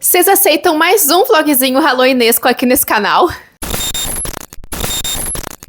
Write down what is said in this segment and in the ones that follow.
Vocês aceitam mais um vlogzinho halloweenesco aqui nesse canal?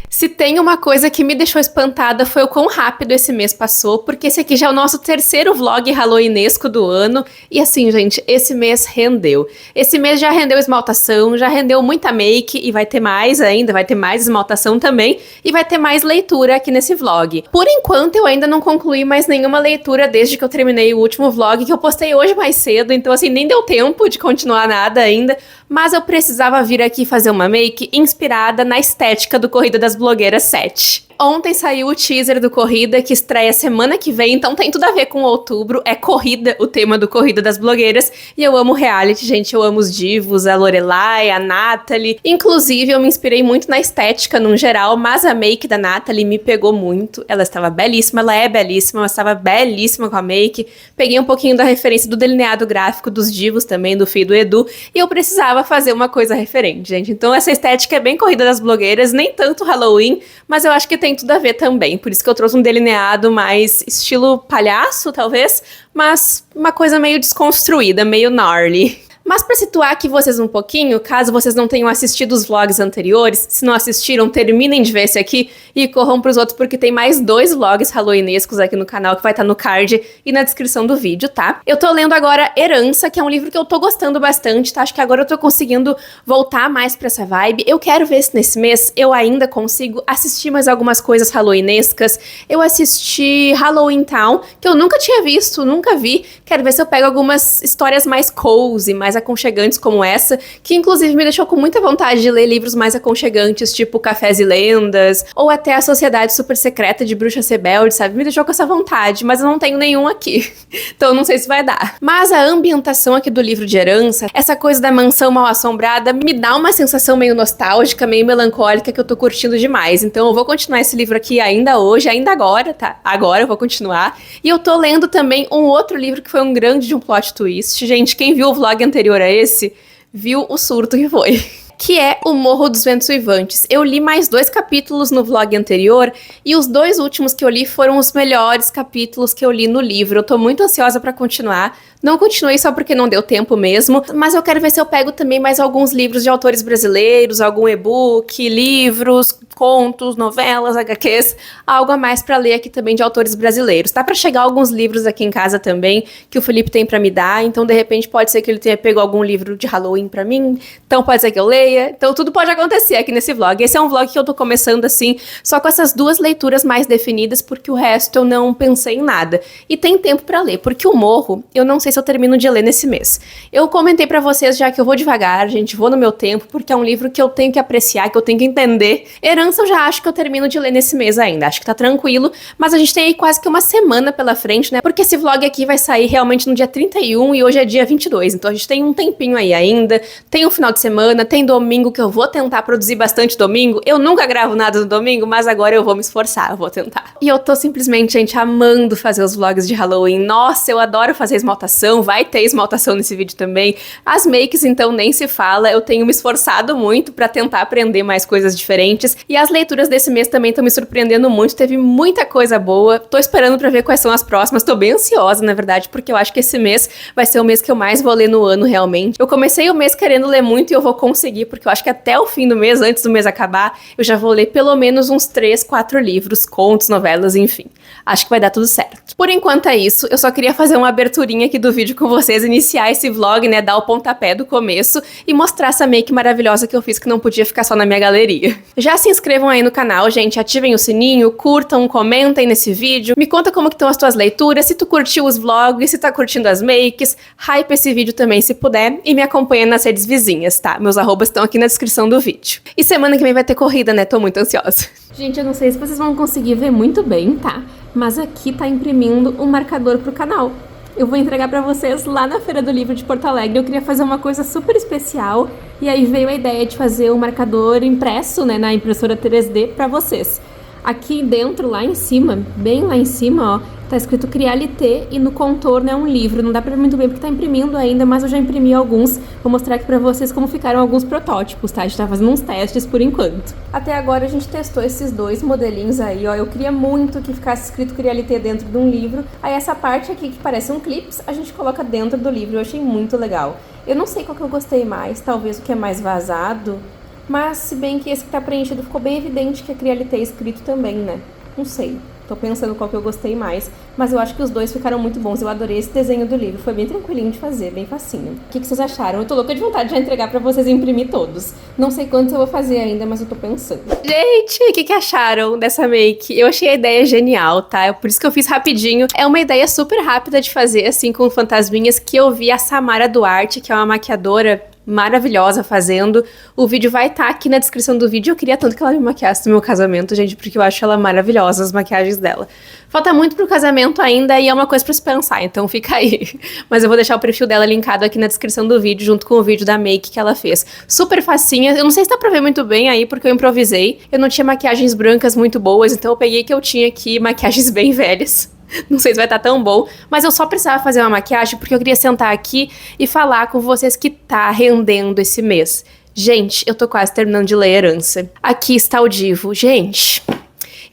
Se tem uma coisa que me deixou espantada foi o quão rápido esse mês passou, porque esse aqui já é o nosso terceiro vlog halloweenesco do ano. E assim, gente, esse mês rendeu. Esse mês já rendeu esmaltação, já rendeu muita make e vai ter mais ainda, vai ter mais esmaltação também e vai ter mais leitura aqui nesse vlog. Por enquanto, eu ainda não concluí mais nenhuma leitura desde que eu terminei o último vlog, que eu postei hoje mais cedo, então assim, nem deu tempo de continuar nada ainda, mas eu precisava vir aqui fazer uma make inspirada na estética do Corrida das Blogueiras 7. Ontem saiu o teaser do Corrida, que estreia semana que vem, então tem tudo a ver com outubro. É Corrida, o tema do Corrida das Blogueiras. E eu amo reality, gente. Eu amo os divos, a Lorelai, a Nathalie. Inclusive, eu me inspirei muito na estética, num geral, mas a make da Nathalie me pegou muito. Ela estava belíssima, ela é belíssima, mas estava belíssima com a make. Peguei um pouquinho da referência do delineado gráfico dos divos também, do Fih e do Edu. E eu precisava fazer uma coisa referente, gente. Então essa estética é bem Corrida das Blogueiras, nem tanto Halloween, mas eu acho que tem tudo a ver também, por isso que eu trouxe um delineado mais estilo palhaço, talvez, mas uma coisa meio desconstruída, meio gnarly. Mas para situar aqui vocês um pouquinho, caso vocês não tenham assistido os vlogs anteriores, se não assistiram, terminem de ver esse aqui e corram pros outros, porque tem mais 2 vlogs halloweenescos aqui no canal, que vai estar no card e na descrição do vídeo, tá? Eu tô lendo agora Herança, que é um livro que eu tô gostando bastante, tá? Acho que agora eu tô conseguindo voltar mais pra essa vibe. Eu quero ver se nesse mês eu ainda consigo assistir mais algumas coisas halloweenescas. Eu assisti Halloween Town, que eu nunca tinha visto, nunca vi. Quero ver se eu pego algumas histórias mais cozy, mais aconchegantes como essa, que inclusive me deixou com muita vontade de ler livros mais aconchegantes, tipo Cafés e Lendas, ou até A Sociedade Super Secreta de Bruxas Rebeldes, sabe? Me deixou com essa vontade, mas eu não tenho nenhum aqui, então não sei se vai dar. Mas a ambientação aqui do livro de Herança, essa coisa da mansão mal-assombrada, me dá uma sensação meio nostálgica, meio melancólica, que eu tô curtindo demais. Então eu vou continuar esse livro aqui ainda hoje, ainda agora, tá? Agora eu vou continuar. E eu tô lendo também um outro livro que foi um grande de um plot twist. Gente, quem viu o vlog anterior a esse, viu o surto que foi. Que é O Morro dos Ventos Uivantes. Eu li mais 2 capítulos no vlog anterior, e os 2 últimos que eu li foram os melhores capítulos que eu li no livro. Eu tô muito ansiosa pra continuar. Não continuei só porque não deu tempo mesmo, mas eu quero ver se eu pego também mais alguns livros de autores brasileiros, algum e-book, livros, contos, novelas, HQs, algo a mais pra ler aqui também de autores brasileiros. Tá pra chegar alguns livros aqui em casa também, que o Felipe tem pra me dar, então de repente pode ser que ele tenha pego algum livro de Halloween pra mim, então pode ser que eu leia, então tudo pode acontecer aqui nesse vlog. Esse é um vlog que eu tô começando assim, só com essas 2 leituras mais definidas, porque o resto eu não pensei em nada. E tem tempo pra ler, porque o Morro, eu não sei se eu termino de ler nesse mês. Eu comentei pra vocês já que eu vou devagar, gente, vou no meu tempo, porque é um livro que eu tenho que apreciar, que eu tenho que entender. Herança eu já acho que eu termino de ler nesse mês ainda, acho que tá tranquilo, mas a gente tem aí quase que uma semana pela frente, né, porque esse vlog aqui vai sair realmente no dia 31 e hoje é dia 22, então a gente tem um tempinho aí ainda, tem um final de semana, tem domingo que eu vou tentar produzir bastante domingo. Eu nunca gravo nada no domingo, mas agora eu vou me esforçar, eu vou tentar. E eu tô simplesmente, gente, amando fazer os vlogs de Halloween. Nossa, eu adoro fazer esmaltação, vai ter esmaltação nesse vídeo também. As makes, então, nem se fala. Eu tenho me esforçado muito pra tentar aprender mais coisas diferentes. E as leituras desse mês também estão me surpreendendo muito. Teve muita coisa boa. Tô esperando pra ver quais são as próximas. Tô bem ansiosa, na verdade, porque eu acho que esse mês vai ser o mês que eu mais vou ler no ano, realmente. Eu comecei o mês querendo ler muito e eu vou conseguir, porque eu acho que até o fim do mês, antes do mês acabar, eu já vou ler pelo menos uns 3, 4 livros, contos, novelas, enfim. Acho que vai dar tudo certo. Por enquanto é isso, eu só queria fazer uma aberturinha aqui do vídeo com vocês, iniciar esse vlog, né, dar o pontapé do começo e mostrar essa make maravilhosa que eu fiz, que não podia ficar só na minha galeria. Já se inscrevam aí no canal, gente, ativem o sininho, curtam, comentem nesse vídeo, me conta como que estão as tuas leituras, se tu curtiu os vlogs, se tá curtindo as makes, hype esse vídeo também se puder, e me acompanha nas redes vizinhas, tá? Meus arrobas estão aqui na descrição do vídeo. E semana que vem vai ter corrida, né? Tô muito ansiosa. Gente, eu não sei se vocês vão conseguir ver muito bem, tá? Mas aqui tá imprimindo um marcador pro canal. Eu vou entregar pra vocês lá na Feira do Livro de Porto Alegre. Eu queria fazer uma coisa super especial e aí veio a ideia de fazer um marcador impresso, né, na impressora 3D pra vocês. Aqui dentro, lá em cima, bem lá em cima, ó, Tá escrito Crialité e no contorno é um livro. Não dá pra ver muito bem porque tá imprimindo ainda, mas eu já imprimi alguns. Vou mostrar aqui pra vocês como ficaram alguns protótipos, tá? A gente tá fazendo uns testes por enquanto. Até agora a gente testou esses dois modelinhos aí, ó. Eu queria muito que ficasse escrito Crialité dentro de um livro. Aí essa parte aqui que parece um clips, a gente coloca dentro do livro. Eu achei muito legal. Eu não sei qual que eu gostei mais, talvez o que é mais vazado. Mas se bem que esse que tá preenchido ficou bem evidente que é Crialité escrito também, né? Não sei. Tô pensando qual que eu gostei mais, mas eu acho que os dois ficaram muito bons. Eu adorei esse desenho do livro, foi bem tranquilinho de fazer, bem facinho. O que vocês acharam? Eu tô louca de vontade de já entregar pra vocês e imprimir todos. Não sei quantos eu vou fazer ainda, mas eu tô pensando. Gente, o que acharam dessa make? Eu achei a ideia genial, tá? Por isso que eu fiz rapidinho. É uma ideia super rápida de fazer, assim, com fantasminhas, que eu vi a Samara Duarte, que é uma maquiadora maravilhosa fazendo. O vídeo vai estar aqui na descrição do vídeo. Eu queria tanto que ela me maquiasse no meu casamento, gente, porque eu acho ela maravilhosa, as maquiagens dela. Falta muito pro casamento ainda e é uma coisa pra se pensar, então fica aí. Mas eu vou deixar o perfil dela linkado aqui na descrição do vídeo, junto com o vídeo da make que ela fez. Super facinha, eu não sei se dá pra ver muito bem aí, porque eu improvisei. Eu não tinha maquiagens brancas muito boas, então eu peguei que eu tinha aqui maquiagens bem velhas. Não sei se vai estar tão bom, mas eu só precisava fazer uma maquiagem porque eu queria sentar aqui e falar com vocês que tá rendendo esse mês. Gente, eu tô quase terminando de ler Herança. Aqui está o divo. Gente,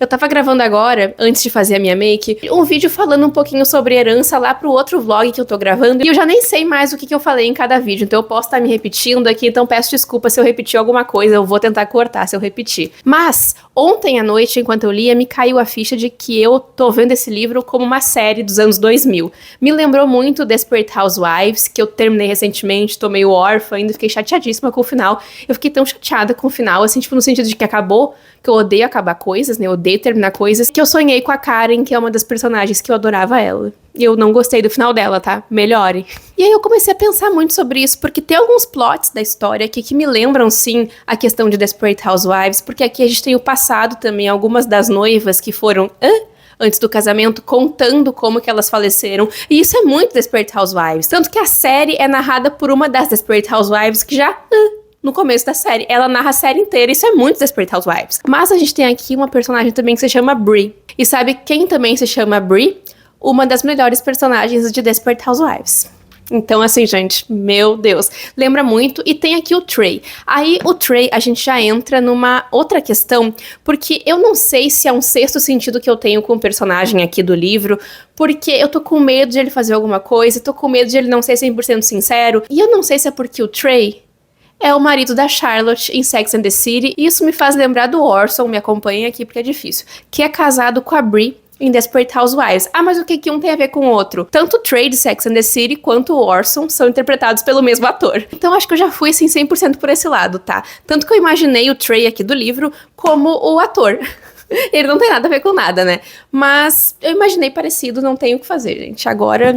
eu tava gravando agora, antes de fazer a minha make, um vídeo falando um pouquinho sobre Herança lá pro outro vlog que eu tô gravando, e eu já nem sei mais o que eu falei em cada vídeo, então eu posso estar me repetindo aqui, então peço desculpa se eu repetir alguma coisa, eu vou tentar cortar se eu repetir. Mas, ontem à noite, enquanto eu lia, me caiu a ficha de que eu tô vendo esse livro como uma série dos anos 2000. Me lembrou muito Desperate Housewives, que eu terminei recentemente, tô meio órfã, ainda fiquei chateadíssima com o final. Eu fiquei tão chateada com o final, assim, tipo, no sentido de que acabou, que eu odeio acabar coisas, né, eu odeio terminar coisas, que eu sonhei com a Karen, que é uma das personagens que eu adorava ela. E eu não gostei do final dela, tá? Melhore. E aí eu comecei a pensar muito sobre isso, porque tem alguns plots da história aqui que me lembram, sim, a questão de Desperate Housewives, porque aqui a gente tem o passado também, algumas das noivas que foram antes do casamento, contando como que elas faleceram. E isso é muito Desperate Housewives. Tanto que a série é narrada por uma das Desperate Housewives que já... no começo da série. Ela narra a série inteira, isso é muito Desperate Housewives. Mas a gente tem aqui uma personagem também que se chama Brie. E sabe quem também se chama Brie? Uma das melhores personagens de Desperate Housewives. Então, assim, gente, meu Deus, lembra muito. E tem aqui o Trey. Aí, o Trey, a gente já entra numa outra questão, porque eu não sei se é um sexto sentido que eu tenho com o personagem aqui do livro, porque eu tô com medo de ele fazer alguma coisa, tô com medo de ele não ser 100% sincero, e eu não sei se é porque o Trey é o marido da Charlotte em Sex and the City, e isso me faz lembrar do Orson, me acompanha aqui porque é difícil, que é casado com a Brie em Desperate Housewives. Ah, mas o que um tem a ver com o outro? Tanto o Trey de Sex and the City quanto o Orson são interpretados pelo mesmo ator. Então acho que eu já fui assim 100% por esse lado, tá? Tanto que eu imaginei o Trey aqui do livro como o ator. Ele não tem nada a ver com nada, né? Mas eu imaginei parecido, não tem o que fazer, gente. Agora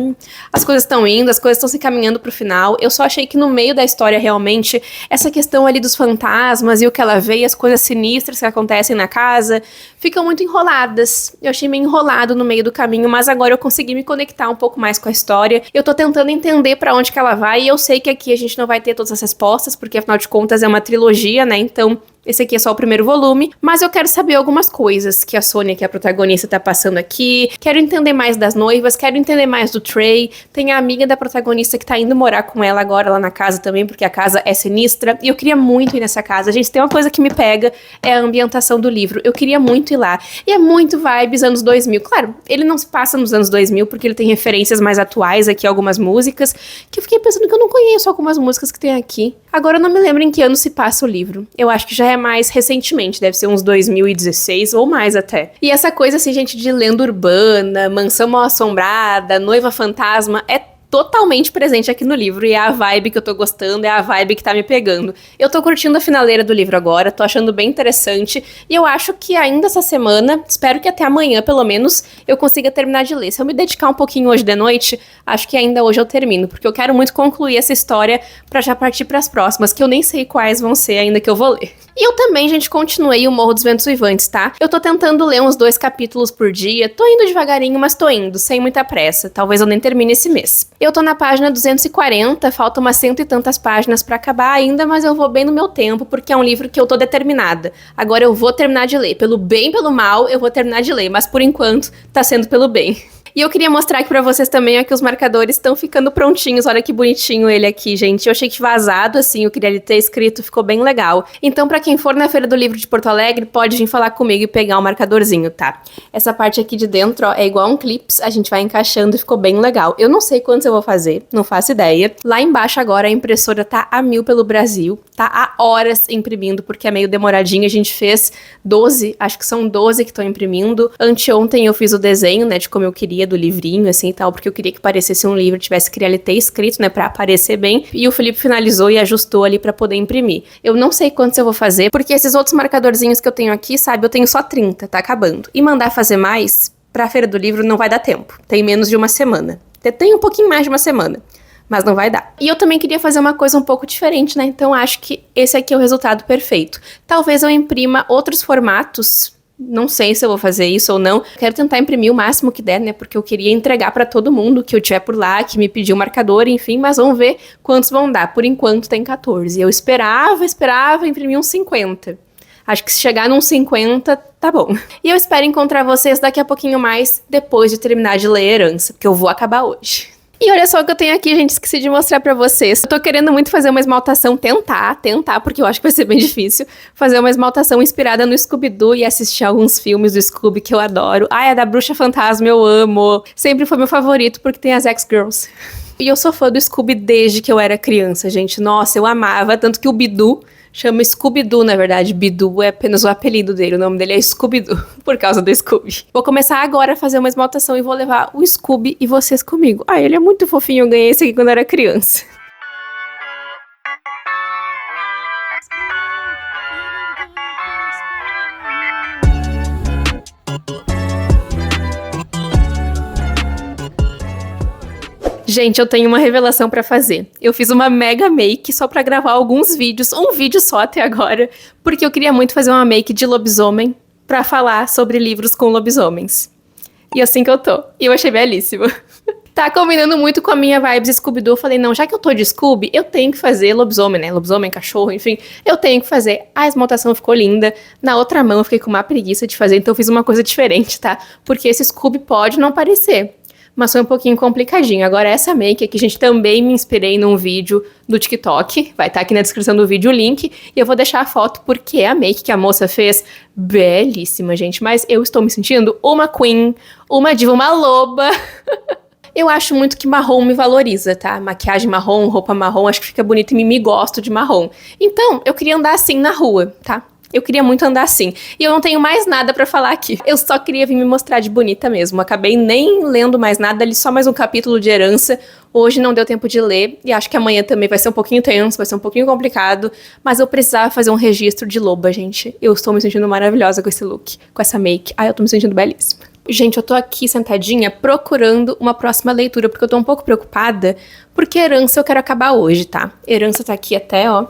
as coisas estão indo, as coisas estão se caminhando pro final. Eu só achei que no meio da história, realmente, essa questão ali dos fantasmas e o que ela vê, as coisas sinistras que acontecem na casa, ficam muito enroladas. Eu achei meio enrolado no meio do caminho, mas agora eu consegui me conectar um pouco mais com a história. Eu tô tentando entender pra onde que ela vai, e eu sei que aqui a gente não vai ter todas as respostas, porque afinal de contas é uma trilogia, né? Então esse aqui é só o primeiro volume, mas eu quero saber algumas coisas que a Sônia, que é a protagonista, tá passando aqui. Quero entender mais das noivas, quero entender mais do Trey. Tem a amiga da protagonista que tá indo morar com ela agora lá na casa também, porque a casa é sinistra. E eu queria muito ir nessa casa. Gente, tem uma coisa que me pega, é a ambientação do livro. Eu queria muito ir lá. E é muito vibes anos 2000. Claro, ele não se passa nos anos 2000, porque ele tem referências mais atuais aqui, algumas músicas, que eu fiquei pensando que eu não conheço algumas músicas que tem aqui. Agora eu não me lembro em que ano se passa o livro. Eu acho que já é mais recentemente, deve ser uns 2016 ou mais até. E essa coisa assim, gente, de lenda urbana, mansão mal-assombrada, noiva fantasma, é totalmente presente aqui no livro, e é a vibe que eu tô gostando, é a vibe que tá me pegando. Eu tô curtindo a finaleira do livro agora, tô achando bem interessante, e eu acho que ainda essa semana, espero que até amanhã pelo menos, eu consiga terminar de ler. Se eu me dedicar um pouquinho hoje de noite, acho que ainda hoje eu termino, porque eu quero muito concluir essa história pra já partir pras próximas, que eu nem sei quais vão ser ainda que eu vou ler. E eu também, gente, continuei o Morro dos Ventos Uivantes, tá? Eu tô tentando ler uns 2 capítulos por dia, tô indo devagarinho, mas tô indo, sem muita pressa. Talvez eu nem termine esse mês. Eu tô na página 240, faltam umas 100 e tantas páginas pra acabar ainda, mas eu vou bem no meu tempo, porque é um livro que eu tô determinada. Agora eu vou terminar de ler. Pelo bem, pelo mal, eu vou terminar de ler, mas por enquanto tá sendo pelo bem. E eu queria mostrar aqui pra vocês também ó, que os marcadores estão ficando prontinhos. Olha que bonitinho ele aqui, gente. Eu achei que vazado, assim, eu queria ele ter escrito, ficou bem legal. Então, pra quem for na Feira do Livro de Porto Alegre, pode vir falar comigo e pegar um marcadorzinho, tá? Essa parte aqui de dentro, ó, é igual um clips, a gente vai encaixando e ficou bem legal. Eu não sei quantos eu vou fazer, não faço ideia. Lá embaixo agora a impressora tá a 1000 pelo Brasil, tá há horas imprimindo, porque é meio demoradinho. A gente fez 12, acho que são 12 que estão imprimindo. Anteontem eu fiz o desenho, né, de como eu queria do livrinho, assim, e tal, porque eu queria que parecesse um livro, tivesse que ele ter escrito, né, pra aparecer bem, e o Felipe finalizou e ajustou ali pra poder imprimir. Eu não sei quantos eu vou fazer, porque esses outros marcadorzinhos que eu tenho aqui, sabe, eu tenho só 30, tá acabando. E mandar fazer mais, pra Feira do Livro não vai dar tempo, tem menos de uma semana. Tem um pouquinho mais de uma semana, mas não vai dar. E eu também queria fazer uma coisa um pouco diferente, né, então acho que esse aqui é o resultado perfeito. Talvez eu imprima outros formatos. Não sei se eu vou fazer isso ou não. Quero tentar imprimir o máximo que der, né? Porque eu queria entregar pra todo mundo que eu tiver por lá, que me pediu o marcador, enfim. Mas vamos ver quantos vão dar. Por enquanto tem 14. Eu esperava imprimir uns 50. Acho que se chegar num 50, tá bom. E eu espero encontrar vocês daqui a pouquinho mais, depois de terminar de ler Herança, porque eu vou acabar hoje. E olha só o que eu tenho aqui, gente, esqueci de mostrar pra vocês. Eu tô querendo muito fazer uma esmaltação, tentar, porque eu acho que vai ser bem difícil, fazer uma esmaltação inspirada no Scooby-Doo e assistir alguns filmes do Scooby que eu adoro. Ai, a da Bruxa Fantasma eu amo. Sempre foi meu favorito porque tem as X-Girls. E eu sou fã do Scooby desde que eu era criança, gente. Nossa, eu amava, tanto que o Bidu chama Scooby-Doo, na verdade. Bidu é apenas o apelido dele, o nome dele é Scooby-Doo, por causa do Scooby. Vou começar agora a fazer uma esmaltação e vou levar o Scooby e vocês comigo. Ai, ele é muito fofinho, eu ganhei esse aqui quando eu era criança. Gente, eu tenho uma revelação pra fazer. Eu fiz uma mega make só pra gravar alguns vídeos, um vídeo só até agora, porque eu queria muito fazer uma make de lobisomem pra falar sobre livros com lobisomens. E assim que eu tô. E eu achei belíssimo. Tá combinando muito com a minha vibes Scooby-Doo. Eu falei, não, já que eu tô de Scooby, eu tenho que fazer lobisomem, né? Lobisomem, cachorro, enfim. Eu tenho que fazer. A esmaltação ficou linda. Na outra mão eu fiquei com uma preguiça de fazer, então eu fiz uma coisa diferente, tá? Porque esse Scooby pode não parecer, mas foi um pouquinho complicadinho. Agora essa make aqui, gente, também me inspirei num vídeo do TikTok. Vai estar aqui na descrição do vídeo o link. E eu vou deixar a foto porque a make que a moça fez, belíssima, gente. Mas eu estou me sentindo uma queen, uma diva, uma loba. Eu acho muito que marrom me valoriza, tá? Maquiagem marrom, roupa marrom, acho que fica bonito e me gosto de marrom. Então, eu queria andar assim na rua, tá? Eu queria muito andar assim. E eu não tenho mais nada pra falar aqui. Eu só queria vir me mostrar de bonita mesmo. Acabei nem lendo mais nada, li só mais um capítulo de Herança. Hoje não deu tempo de ler. E acho que amanhã também vai ser um pouquinho tenso, vai ser um pouquinho complicado. Mas eu precisava fazer um registro de loba, gente. Eu estou me sentindo maravilhosa com esse look, com essa make. Ai, eu tô me sentindo belíssima. Gente, eu tô aqui sentadinha procurando uma próxima leitura, porque eu tô um pouco preocupada, porque Herança eu quero acabar hoje, tá? Herança tá aqui até, ó.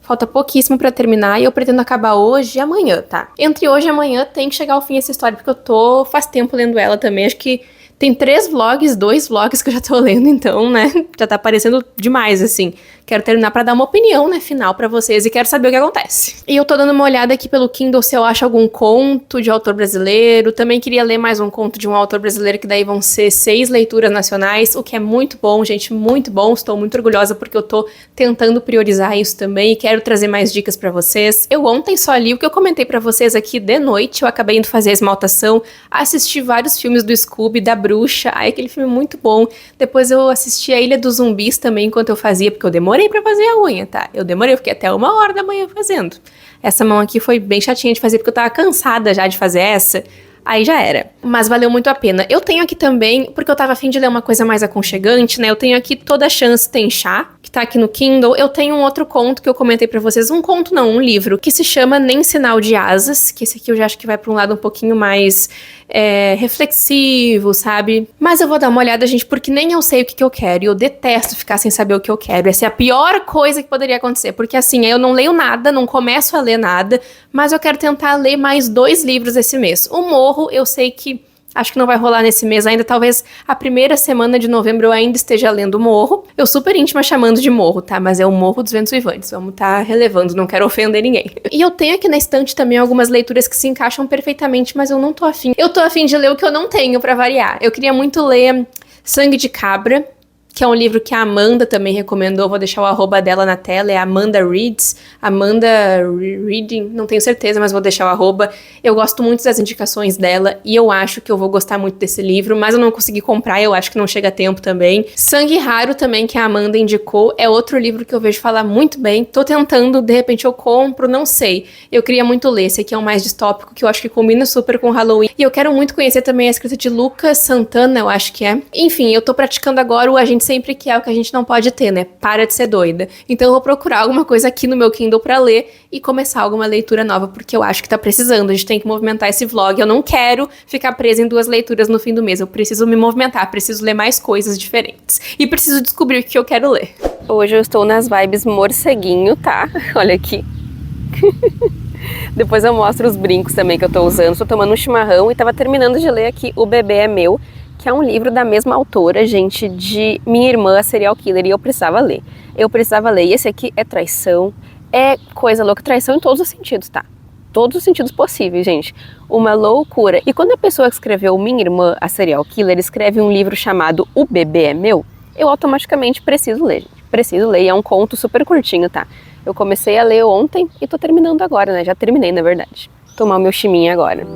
Falta pouquíssimo pra terminar e eu pretendo acabar hoje e amanhã, tá? Entre hoje e amanhã tem que chegar ao fim essa história, porque eu tô faz tempo lendo ela também. Acho que tem 2 vlogs que eu já tô lendo, então, né? Já tá aparecendo demais, assim. Quero terminar pra dar uma opinião, né, final pra vocês e quero saber o que acontece. E eu tô dando uma olhada aqui pelo Kindle se eu acho algum conto de autor brasileiro. Também queria ler mais um conto de um autor brasileiro, que daí vão ser 6 leituras nacionais, o que é muito bom, gente, muito bom. Estou muito orgulhosa porque eu tô tentando priorizar isso também e quero trazer mais dicas pra vocês. Eu ontem só li o que eu comentei pra vocês aqui de noite, eu acabei indo fazer a esmaltação, assisti vários filmes do Scooby, da Bruxa, ai, aquele filme muito bom. Depois eu assisti a Ilha dos Zumbis também enquanto eu fazia, porque eu demorei pra fazer a unha, tá? Eu demorei, eu fiquei até 1h da manhã fazendo. Essa mão aqui foi bem chatinha de fazer, porque eu tava cansada já de fazer essa. Aí já era. Mas valeu muito a pena. Eu tenho aqui também, porque eu tava a fim de ler uma coisa mais aconchegante, né? Eu tenho aqui Toda Chance Tem Chá, que que tá aqui no Kindle, eu tenho um outro conto que eu comentei pra vocês, um conto não, um livro, que se chama Nem Sinal de Asas, que esse aqui eu já acho que vai pra um lado um pouquinho mais reflexivo, sabe? Mas eu vou dar uma olhada, gente, porque nem eu sei o que eu quero, e eu detesto ficar sem saber o que eu quero. Essa é a pior coisa que poderia acontecer, porque assim, eu não leio nada, não começo a ler nada, mas eu quero tentar ler mais 2 livros esse mês. O Morro, eu sei que acho que não vai rolar nesse mês ainda, talvez a primeira semana de novembro eu ainda esteja lendo o Morro. Eu super íntima chamando de Morro, tá? Mas é o Morro dos Ventos Uivantes, vamos tá relevando, não quero ofender ninguém. E eu tenho aqui na estante também algumas leituras que se encaixam perfeitamente, mas eu não tô afim. Eu tô afim de ler o que eu não tenho pra variar. Eu queria muito ler Sangue de Cabra, que é um livro que a Amanda também recomendou, vou deixar o arroba dela na tela, é Amanda Reads, Amanda Reading, não tenho certeza, mas vou deixar o arroba. Eu gosto muito das indicações dela e eu acho que eu vou gostar muito desse livro, mas eu não consegui comprar, eu acho que não chega a tempo também. Sangue Raro também, que a Amanda indicou, é outro livro que eu vejo falar muito bem, tô tentando, de repente eu compro, não sei. Eu queria muito ler, esse aqui é um mais distópico, que eu acho que combina super com Halloween, e eu quero muito conhecer também a escrita de Lucas Santana, eu acho que é. Enfim, eu tô praticando agora o A Gente Sempre Quer, o que a gente não pode ter, né? Para de ser doida. Então eu vou procurar alguma coisa aqui no meu Kindle pra ler e começar alguma leitura nova, porque eu acho que tá precisando, a gente tem que movimentar esse vlog. Eu não quero ficar presa em 2 leituras no fim do mês, eu preciso me movimentar, preciso ler mais coisas diferentes. E preciso descobrir o que eu quero ler. Hoje eu estou nas vibes morceguinho, tá? Olha aqui. Depois eu mostro os brincos também que eu tô usando. Estou tomando um chimarrão e tava terminando de ler aqui O Bebê é Meu, que é um livro da mesma autora, gente, de Minha Irmã, a Serial Killer, e eu precisava ler. E esse aqui é traição, é coisa louca, traição em todos os sentidos, tá? Todos os sentidos possíveis, gente. Uma loucura. E quando a pessoa que escreveu Minha Irmã, a Serial Killer, escreve um livro chamado O Bebê é Meu, eu automaticamente preciso ler, gente. Preciso ler, e é um conto super curtinho, tá? Eu comecei a ler ontem e tô terminando agora, né? Já terminei, na verdade. Tomar o meu chiminha agora.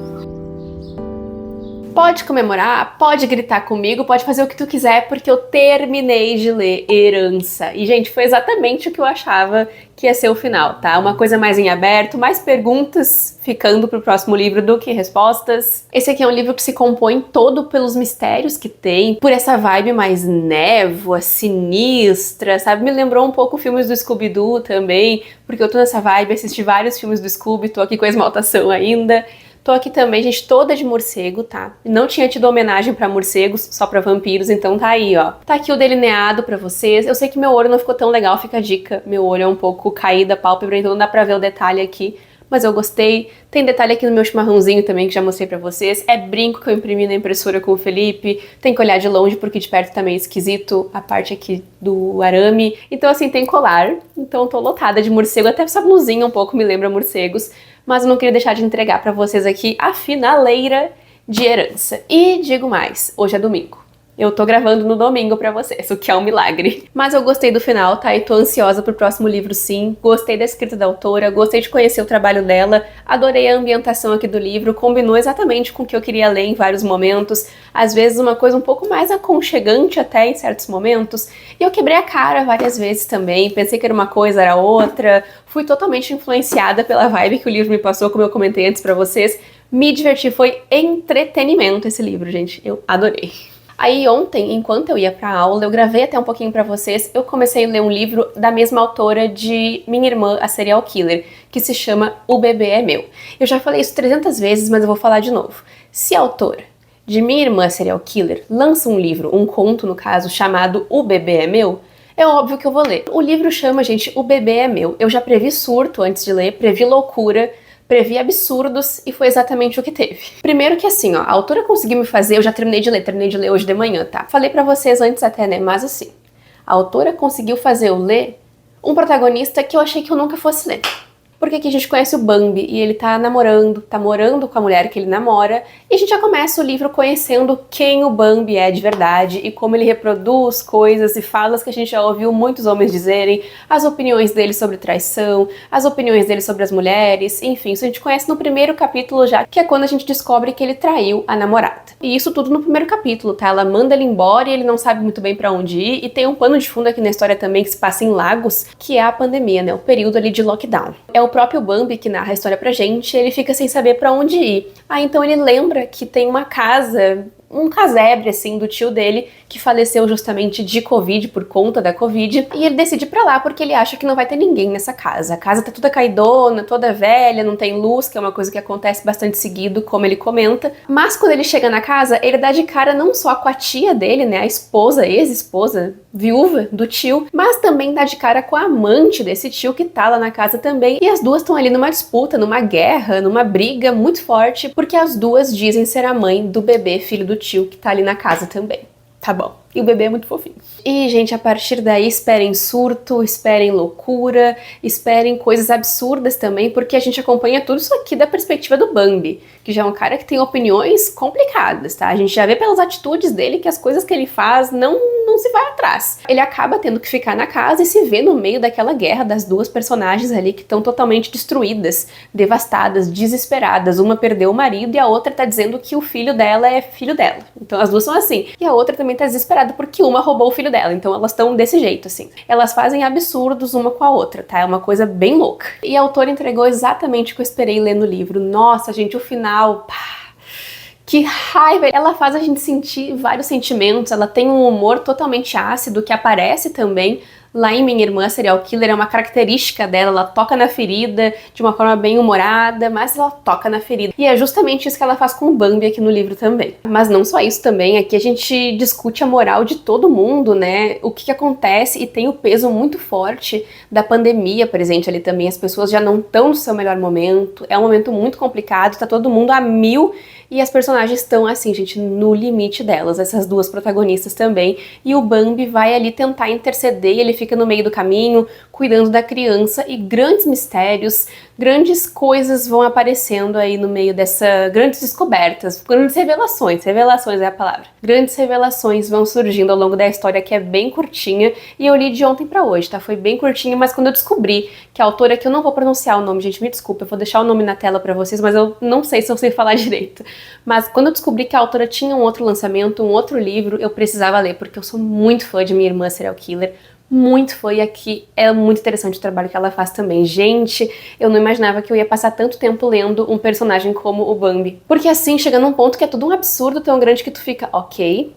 Pode comemorar, pode gritar comigo, pode fazer o que tu quiser, porque eu terminei de ler Herança. E, gente, foi exatamente o que eu achava que ia ser o final, tá? Uma coisa mais em aberto, mais perguntas ficando pro próximo livro do que respostas. Esse aqui é um livro que se compõe todo pelos mistérios que tem, por essa vibe mais névoa, sinistra, sabe? Me lembrou um pouco filmes do Scooby-Doo também, porque eu tô nessa vibe, assisti vários filmes do Scooby, tô aqui com a esmaltação ainda. Tô aqui também, gente, toda de morcego, tá? Não tinha tido homenagem pra morcegos, só pra vampiros, então tá aí, ó. Tá aqui o delineado pra vocês. Eu sei que meu olho não ficou tão legal, fica a dica. Meu olho é um pouco caído da pálpebra, então não dá pra ver o detalhe aqui. Mas eu gostei. Tem detalhe aqui no meu chimarrãozinho também, que já mostrei pra vocês. É brinco que eu imprimi na impressora com o Felipe. Tem que olhar de longe, porque de perto tá meio esquisito a parte aqui do arame. Então, assim, tem colar. Então, tô lotada de morcego. Até essa blusinha um pouco me lembra morcegos. Mas eu não queria deixar de entregar pra vocês aqui a finaleira de Herança. E digo mais, hoje é domingo. Eu tô gravando no domingo pra vocês, o que é um milagre. Mas eu gostei do final, tá? E tô ansiosa pro próximo livro, sim. Gostei da escrita da autora, gostei de conhecer o trabalho dela, adorei a ambientação aqui do livro, combinou exatamente com o que eu queria ler em vários momentos. Às vezes uma coisa um pouco mais aconchegante até em certos momentos. E eu quebrei a cara várias vezes também, pensei que era uma coisa, era outra. Fui totalmente influenciada pela vibe que o livro me passou, como eu comentei antes pra vocês. Me diverti, foi entretenimento esse livro, gente. Eu adorei. Aí ontem, enquanto eu ia pra aula, eu gravei até um pouquinho pra vocês, eu comecei a ler um livro da mesma autora de Minha Irmã, a Serial Killer, que se chama O Bebê é Meu. Eu já falei isso 300 vezes, mas eu vou falar de novo. Se a autora de Minha Irmã, a Serial Killer, lança um livro, um conto no caso, chamado O Bebê é Meu, é óbvio que eu vou ler. O livro chama, gente, O Bebê é Meu. Eu já previ surto antes de ler, previ loucura, previ absurdos e foi exatamente o que teve. Primeiro que assim, ó, a autora conseguiu me fazer, eu já terminei de ler hoje de manhã, tá? Falei pra vocês antes até, né? Mas assim, a autora conseguiu fazer eu ler um protagonista que eu achei que eu nunca fosse ler. Porque aqui a gente conhece o Bambi e ele tá morando com a mulher que ele namora, e a gente já começa o livro conhecendo quem o Bambi é de verdade e como ele reproduz coisas e falas que a gente já ouviu muitos homens dizerem, as opiniões dele sobre traição, as opiniões dele sobre as mulheres, enfim, isso a gente conhece no primeiro capítulo já, que é quando a gente descobre que ele traiu a namorada. E isso tudo no primeiro capítulo, tá? Ela manda ele embora e ele não sabe muito bem pra onde ir, e tem um pano de fundo aqui na história também que se passa em Lagos, que é a pandemia, né? O período ali de lockdown. É o próprio Bambi que narra a história pra gente, ele fica sem saber pra onde ir. Ah, então ele lembra que tem uma casa um casebre, assim, do tio dele, que faleceu justamente de Covid, por conta da Covid, e ele decide ir pra lá porque ele acha que não vai ter ninguém nessa casa. A casa tá toda caidona, toda velha, não tem luz, que é uma coisa que acontece bastante seguido, como ele comenta. Mas quando ele chega na casa, ele dá de cara não só com a tia dele, né, a esposa, ex-esposa, viúva do tio, mas também dá de cara com a amante desse tio que tá lá na casa também, e as duas estão ali numa disputa, numa guerra, numa briga muito forte, porque as duas dizem ser a mãe do bebê, filho do tio, que tá ali na casa também. Tá bom. E o bebê é muito fofinho. E, gente, a partir daí, esperem surto, esperem loucura, esperem coisas absurdas também, porque a gente acompanha tudo isso aqui da perspectiva do Bambi, que já é um cara que tem opiniões complicadas, tá? A gente já vê pelas atitudes dele que as coisas que ele faz não se vai atrás. Ele acaba tendo que ficar na casa e se vê no meio daquela guerra das duas personagens ali que estão totalmente destruídas, devastadas, desesperadas. Uma perdeu o marido e a outra tá dizendo que o filho dela é filho dela. Então as duas são assim. E a outra também tá desesperada porque uma roubou o filho dela. Então elas estão desse jeito, assim. Elas fazem absurdos uma com a outra, tá? É uma coisa bem louca. E a autora entregou exatamente o que eu esperei ler no livro. Nossa, gente, o final... Pá, que raiva! Ela faz a gente sentir vários sentimentos, ela tem um humor totalmente ácido que aparece também lá em Minha Irmã Serial Killer, é uma característica dela, ela toca na ferida de uma forma bem humorada, mas ela toca na ferida. E é justamente isso que ela faz com o Bambi aqui no livro também. Mas não só isso também, aqui a gente discute a moral de todo mundo, né? O que acontece e tem o peso muito forte da pandemia presente ali também. As pessoas já não estão no seu melhor momento, é um momento muito complicado, tá todo mundo a mil. E as personagens estão, assim, gente, no limite delas, essas duas protagonistas também. E o Bambi vai ali tentar interceder, e ele fica no meio do caminho, cuidando da criança, e grandes mistérios, grandes coisas vão aparecendo aí no meio dessa... grandes descobertas, grandes revelações é a palavra. Grandes revelações vão surgindo ao longo da história, que é bem curtinha, e eu li de ontem pra hoje, tá? Foi bem curtinha, mas quando eu descobri que a autora, que eu não vou pronunciar o nome, gente, me desculpa, eu vou deixar o nome na tela pra vocês, mas eu não sei se eu sei falar direito. Mas quando eu descobri que a autora tinha um outro lançamento, um outro livro, eu precisava ler, porque eu sou muito fã de Minha Irmã Serial Killer, muito fã, e aqui é muito interessante o trabalho que ela faz também. Gente, eu não imaginava que eu ia passar tanto tempo lendo um personagem como o Bambi. Porque assim, chega num ponto que é tudo um absurdo tão grande que tu fica, ok,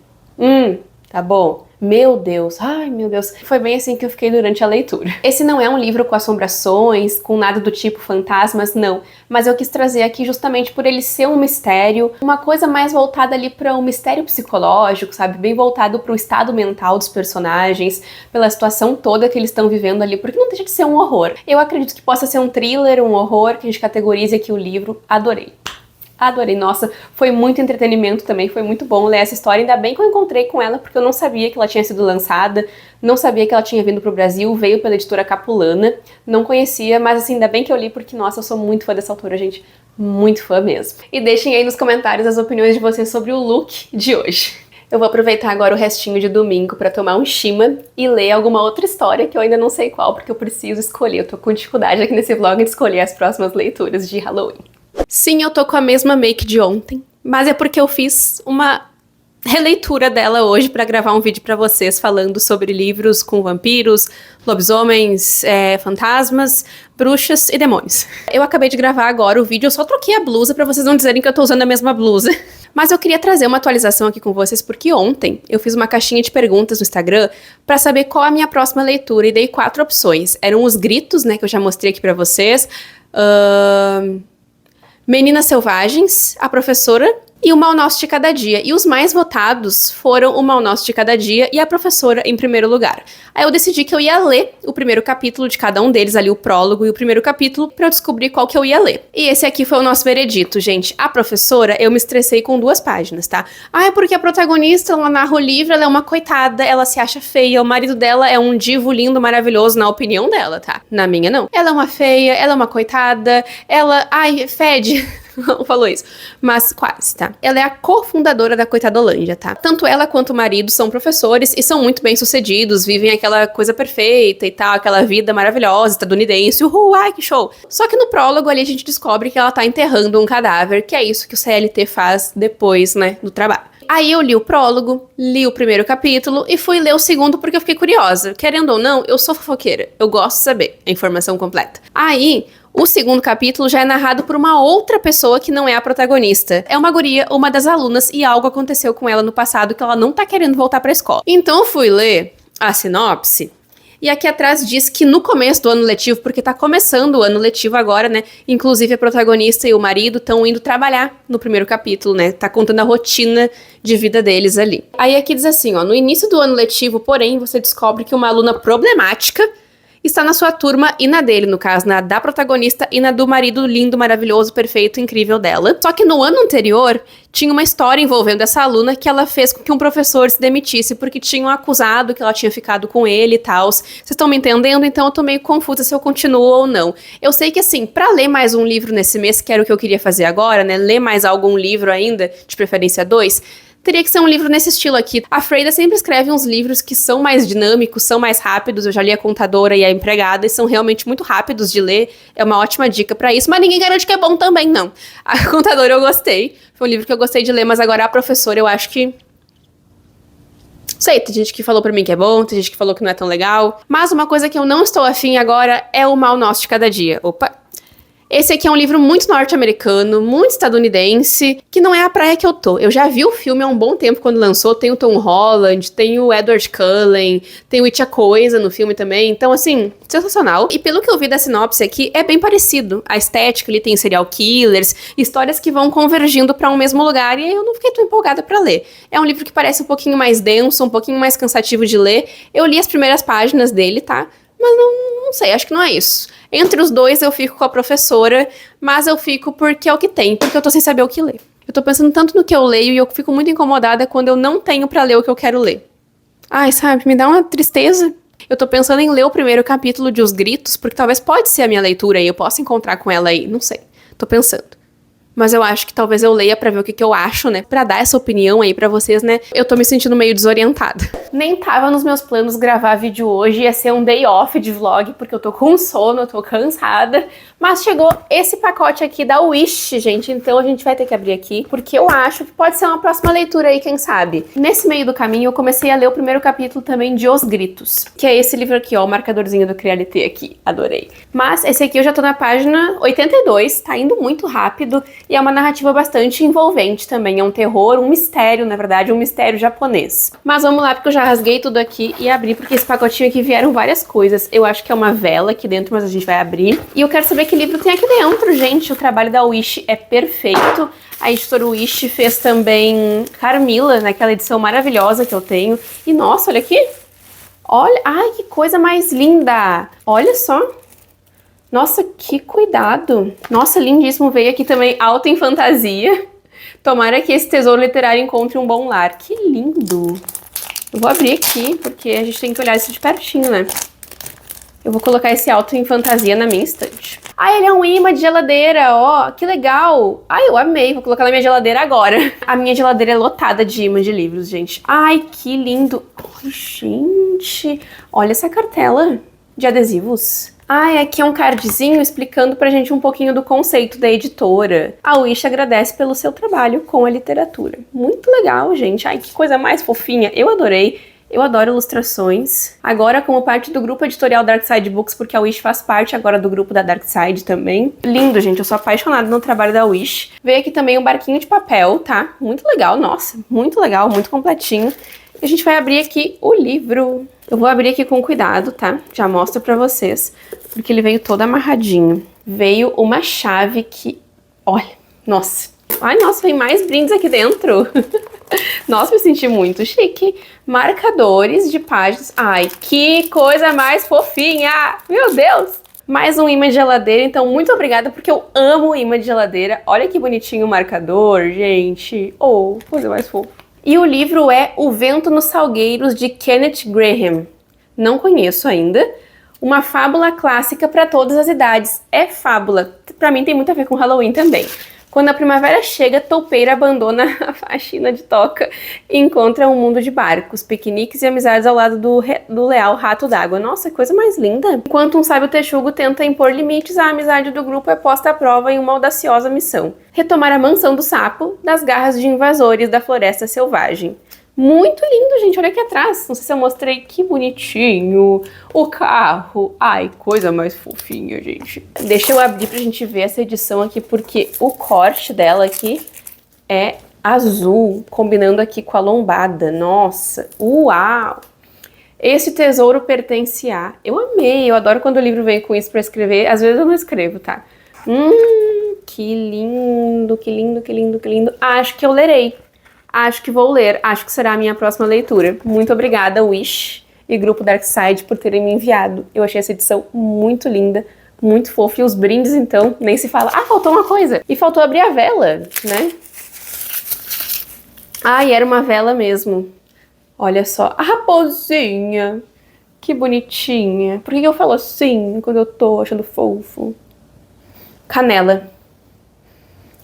tá bom. Meu Deus, ai meu Deus, foi bem assim que eu fiquei durante a leitura. Esse não é um livro com assombrações, com nada do tipo fantasmas, não. Mas eu quis trazer aqui justamente por ele ser um mistério, uma coisa mais voltada ali para um mistério psicológico, sabe? Bem voltado para o estado mental dos personagens, pela situação toda que eles estão vivendo ali, porque não deixa de ser um horror. Eu acredito que possa ser um thriller, um horror, que a gente categorize aqui o livro, adorei. Adorei, nossa, foi muito entretenimento também, foi muito bom ler essa história, ainda bem que eu encontrei com ela, porque eu não sabia que ela tinha sido lançada, não sabia que ela tinha vindo pro Brasil, veio pela editora Capulana, não conhecia, mas assim, ainda bem que eu li, porque nossa, eu sou muito fã dessa autora, gente, muito fã mesmo. E deixem aí nos comentários as opiniões de vocês sobre o look de hoje. Eu vou aproveitar agora o restinho de domingo pra tomar um shima e ler alguma outra história que eu ainda não sei qual, porque eu preciso escolher, eu tô com dificuldade aqui nesse vlog de escolher as próximas leituras de Halloween. Sim, eu tô com a mesma make de ontem, mas é porque eu fiz uma releitura dela hoje pra gravar um vídeo pra vocês falando sobre livros com vampiros, lobisomens, fantasmas, bruxas e demônios. Eu acabei de gravar agora o vídeo, eu só troquei a blusa pra vocês não dizerem que eu tô usando a mesma blusa. Mas eu queria trazer uma atualização aqui com vocês, porque ontem eu fiz uma caixinha de perguntas no Instagram pra saber qual a minha próxima leitura e dei 4 opções. Eram os gritos, né, que eu já mostrei aqui pra vocês, Meninas Selvagens, A Professora e O Mal Nosso de Cada Dia. E os mais votados foram O Mal Nosso de Cada Dia e A Professora em primeiro lugar. Aí eu decidi que eu ia ler o primeiro capítulo de cada um deles, ali o prólogo e o primeiro capítulo, pra eu descobrir qual que eu ia ler. E esse aqui foi o nosso veredito, gente. A Professora, eu me estressei com 2 páginas, tá? Ah, é porque a protagonista, ela narra o livro, ela é uma coitada, ela se acha feia, o marido dela é um divo lindo, maravilhoso, na opinião dela, tá? Na minha, não. Ela é uma feia, ela é uma coitada, ela... Ai, fede... Não falou isso, mas quase, tá? Ela é a cofundadora da Coitadolândia, tá? Tanto ela quanto o marido são professores e são muito bem-sucedidos, vivem aquela coisa perfeita e tal, aquela vida maravilhosa, estadunidense, uhul, ai que show! Só que no prólogo ali a gente descobre que ela tá enterrando um cadáver, que é isso que o CLT faz depois, né, do trabalho. Aí eu li o prólogo, li o primeiro capítulo e fui ler o segundo porque eu fiquei curiosa. Querendo ou não, eu sou fofoqueira, eu gosto de saber a informação completa. Aí... O segundo capítulo já é narrado por uma outra pessoa que não é a protagonista. É uma guria, uma das alunas, e algo aconteceu com ela no passado que ela não tá querendo voltar pra escola. Então eu fui ler a sinopse. E aqui atrás diz que no começo do ano letivo, porque tá começando o ano letivo agora, né? Inclusive a protagonista e o marido estão indo trabalhar no primeiro capítulo, né? Tá contando a rotina de vida deles ali. Aí aqui diz assim, ó, no início do ano letivo, porém, você descobre que uma aluna problemática está na sua turma e na dele, no caso, na da protagonista e na do marido lindo, maravilhoso, perfeito, incrível dela. Só que no ano anterior, tinha uma história envolvendo essa aluna que ela fez com que um professor se demitisse porque tinham acusado que ela tinha ficado com ele e tal. Vocês estão me entendendo? Então eu tô meio confusa se eu continuo ou não. Eu sei que, assim, pra ler mais um livro nesse mês, que era o que eu queria fazer agora, né, ler mais algum livro ainda, de preferência 2, teria que ser um livro nesse estilo aqui. A Freida sempre escreve uns livros que são mais dinâmicos, são mais rápidos. Eu já li A Contadora e A Empregada e são realmente muito rápidos de ler. É uma ótima dica pra isso, mas ninguém garante que é bom também, não. A Contadora eu gostei. Foi um livro que eu gostei de ler, mas agora A Professora eu acho que... Não sei, tem gente que falou pra mim que é bom, tem gente que falou que não é tão legal. Mas uma coisa que eu não estou afim agora é O Mal Nosso de Cada Dia. Opa! Esse aqui é um livro muito norte-americano, muito estadunidense, que não é a praia que eu tô. Eu já vi o filme há um bom tempo quando lançou, tem o Tom Holland, tem o Edward Cullen, tem o It a Coisa no filme também, então assim, sensacional. E pelo que eu vi da sinopse aqui, é bem parecido. A estética, ali tem serial killers, histórias que vão convergindo pra um mesmo lugar, e eu não fiquei tão empolgada pra ler. É um livro que parece um pouquinho mais denso, um pouquinho mais cansativo de ler. Eu li as primeiras páginas dele, tá? Mas não sei, acho que não é isso. Entre os dois eu fico com A Professora, mas eu fico porque é o que tem, porque eu tô sem saber o que ler. Eu tô pensando tanto no que eu leio e eu fico muito incomodada quando eu não tenho pra ler o que eu quero ler. Ai, sabe, me dá uma tristeza. Eu tô pensando em ler o primeiro capítulo de Os Gritos, porque talvez pode ser a minha leitura e eu possa encontrar com ela aí, não sei. Tô pensando. Mas eu acho que talvez eu leia pra ver o que eu acho, né? Pra dar essa opinião aí pra vocês, né? Eu tô me sentindo meio desorientada. Nem tava nos meus planos gravar vídeo hoje, ia ser um day off de vlog, porque eu tô com sono, eu tô cansada. Mas chegou esse pacote aqui da Wish, gente, então a gente vai ter que abrir aqui, porque eu acho que pode ser uma próxima leitura aí, quem sabe. Nesse meio do caminho, eu comecei a ler o primeiro capítulo também de Os Gritos, que é esse livro aqui, ó, o marcadorzinho do Crialité aqui, adorei. Mas esse aqui eu já tô na página 82, tá indo muito rápido, e é uma narrativa bastante envolvente também, é um terror, um mistério, na verdade, um mistério japonês. Mas vamos lá, porque eu já rasguei tudo aqui e abri, porque esse pacotinho aqui vieram várias coisas. Eu acho que é uma vela aqui dentro, mas a gente vai abrir. E eu quero saber que livro tem aqui dentro, gente. O trabalho da Wish é perfeito. A editora Wish fez também Carmila, naquela edição maravilhosa que eu tenho. E nossa, olha aqui. Olha, ai, que coisa mais linda. Olha só. Nossa, que cuidado. Nossa, lindíssimo. Veio aqui também Alto em Fantasia. Tomara que esse tesouro literário encontre um bom lar. Que lindo. Eu vou abrir aqui, porque a gente tem que olhar isso de pertinho, né? Eu vou colocar esse Alto em Fantasia na minha estante. Ah, ele é um imã de geladeira, ó, que legal. Ai, eu amei, vou colocar na minha geladeira agora. A minha geladeira é lotada de imã de livros, gente. Ai, que lindo. Ai, gente, olha essa cartela de adesivos. Ai, aqui é um cardzinho explicando pra gente um pouquinho do conceito da editora. A Wish agradece pelo seu trabalho com a literatura. Muito legal, gente. Ai, que coisa mais fofinha. Eu adorei. Eu adoro ilustrações. Agora, como parte do grupo editorial Dark Side Books, porque a Wish faz parte agora do grupo da Dark Side também. Lindo, gente. Eu sou apaixonada no trabalho da Wish. Veio aqui também um barquinho de papel, tá? Muito legal, nossa. Muito legal, muito completinho. E a gente vai abrir aqui o livro. Eu vou abrir aqui com cuidado, tá? Já mostro pra vocês. Porque ele veio todo amarradinho. Veio uma chave que... Olha, nossa. Ai, nossa, vem mais brindes aqui dentro. Nossa, me senti muito chique. Marcadores de páginas. Ai, que coisa mais fofinha! Meu Deus! Mais um imã de geladeira, então muito obrigada, porque eu amo imã de geladeira. Olha que bonitinho o marcador, gente. Oh, coisa mais fofa. E o livro é O Vento nos Salgueiros, de Kenneth Grahame. Não conheço ainda. Uma fábula clássica para todas as idades. É fábula. Para mim tem muito a ver com Halloween também. Quando a primavera chega, Toupeira abandona a faxina de toca e encontra um mundo de barcos, piqueniques e amizades ao lado do leal rato d'água. Nossa, coisa mais linda! Enquanto um sábio texugo tenta impor limites, a amizade do grupo é posta à prova em uma audaciosa missão: retomar a mansão do sapo das garras de invasores da floresta selvagem. Muito lindo, gente. Olha aqui atrás. Não sei se eu mostrei. Que bonitinho. O carro. Ai, coisa mais fofinha, gente. Deixa eu abrir pra gente ver essa edição aqui, porque o corte dela aqui é azul, combinando aqui com a lombada. Nossa, uau! Esse tesouro pertence a... Eu amei, eu adoro quando o livro vem com isso pra escrever. Às vezes eu não escrevo, tá? Que lindo, que lindo, que lindo, que lindo. Acho que eu lerei. Acho que vou ler. Acho que será a minha próxima leitura. Muito obrigada, Wish e Grupo Darkside, por terem me enviado. Eu achei essa edição muito linda, muito fofa. E os brindes, então, nem se fala. Ah, faltou uma coisa. E faltou abrir a vela, né? Ah, e era uma vela mesmo. Olha só. A raposinha. Que bonitinha. Por que eu falo assim quando eu tô achando fofo? Canela.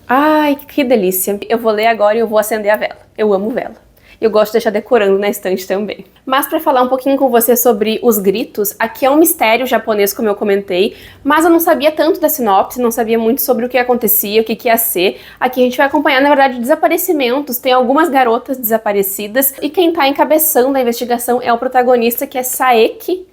Ai, que delícia. Eu vou ler agora e eu vou acender a vela. Eu amo vela. Eu gosto de deixar decorando na estante também. Mas para falar um pouquinho com você sobre os gritos, aqui é um mistério japonês, como eu comentei, mas eu não sabia tanto da sinopse, não sabia muito sobre o que acontecia, o que ia ser. Aqui a gente vai acompanhar, na verdade, desaparecimentos. Tem algumas garotas desaparecidas e quem tá encabeçando a investigação é o protagonista, que é Saeki,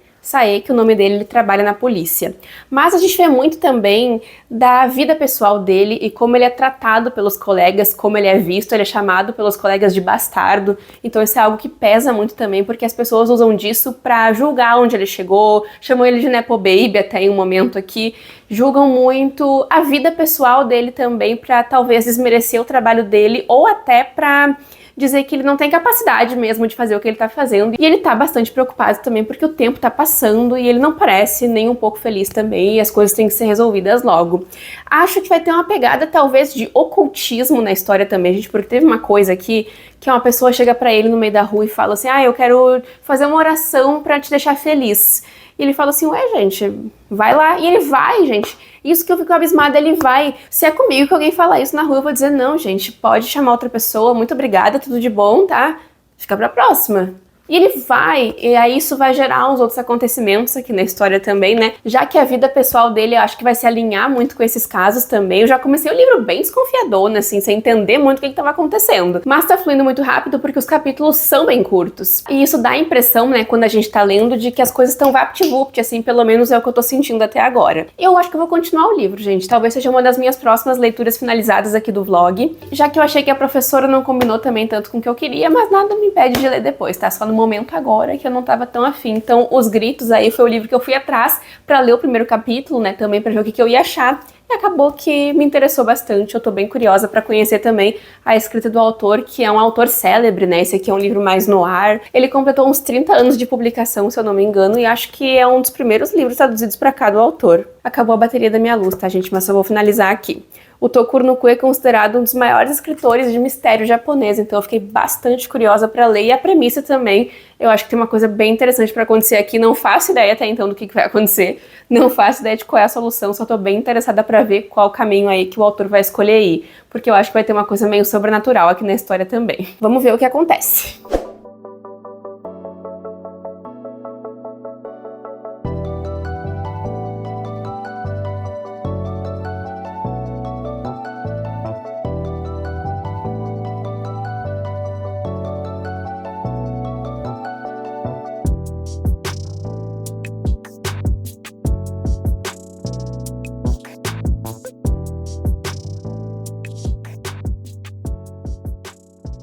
o nome dele, ele trabalha na polícia. Mas a gente vê muito também da vida pessoal dele e como ele é tratado pelos colegas, como ele é visto, ele é chamado pelos colegas de bastardo. Então isso é algo que pesa muito também, porque as pessoas usam disso pra julgar onde ele chegou, chamam ele de Nepo Baby até em um momento aqui, julgam muito a vida pessoal dele também pra talvez desmerecer o trabalho dele ou até pra dizer que ele não tem capacidade mesmo de fazer o que ele tá fazendo. E ele tá bastante preocupado também porque o tempo tá passando e ele não parece nem um pouco feliz também e as coisas têm que ser resolvidas logo. Acho que vai ter uma pegada talvez de ocultismo na história também, gente, porque teve uma coisa aqui que uma pessoa chega pra ele no meio da rua e fala assim: ah, eu quero fazer uma oração pra te deixar feliz. E ele fala assim: ué, gente, vai lá. E ele vai, gente. Isso que eu fico abismada, ele vai. Se é comigo que alguém fala isso na rua, eu vou dizer: não, gente, pode chamar outra pessoa, muito obrigada, tudo de bom, tá? Fica pra próxima. E ele vai, e aí isso vai gerar uns outros acontecimentos aqui na história também, né? Já que a vida pessoal dele, eu acho que vai se alinhar muito com esses casos também. Eu já comecei o livro bem desconfiadona, assim, sem entender muito o que estava acontecendo. Mas tá fluindo muito rápido porque os capítulos são bem curtos. E isso dá a impressão, né, quando a gente tá lendo, de que as coisas estão vapt-vupt, assim, pelo menos é o que eu tô sentindo até agora. Eu acho que eu vou continuar o livro, gente. Talvez seja uma das minhas próximas leituras finalizadas aqui do vlog. Já que eu achei que a professora não combinou também tanto com o que eu queria, mas nada me impede de ler depois, tá? Só no momento agora que eu não tava tão afim. Então, Os Gritos aí foi o livro que eu fui atrás pra ler o primeiro capítulo, né, também pra ver o que eu ia achar. E acabou que me interessou bastante, eu tô bem curiosa pra conhecer também a escrita do autor, que é um autor célebre, né, esse aqui é um livro mais noir. Ele completou uns 30 anos de publicação, se eu não me engano, e acho que é um dos primeiros livros traduzidos pra cá do autor. Acabou a bateria da minha luz, tá, gente, mas só vou finalizar aqui. O Tokuro no Kue é considerado um dos maiores escritores de mistério japonês, então eu fiquei bastante curiosa para ler, e a premissa também, eu acho que tem uma coisa bem interessante para acontecer aqui. Não faço ideia até então do que vai acontecer, não faço ideia de qual é a solução, só tô bem interessada para ver qual caminho aí que o autor vai escolher ir, porque eu acho que vai ter uma coisa meio sobrenatural aqui na história também. Vamos ver o que acontece.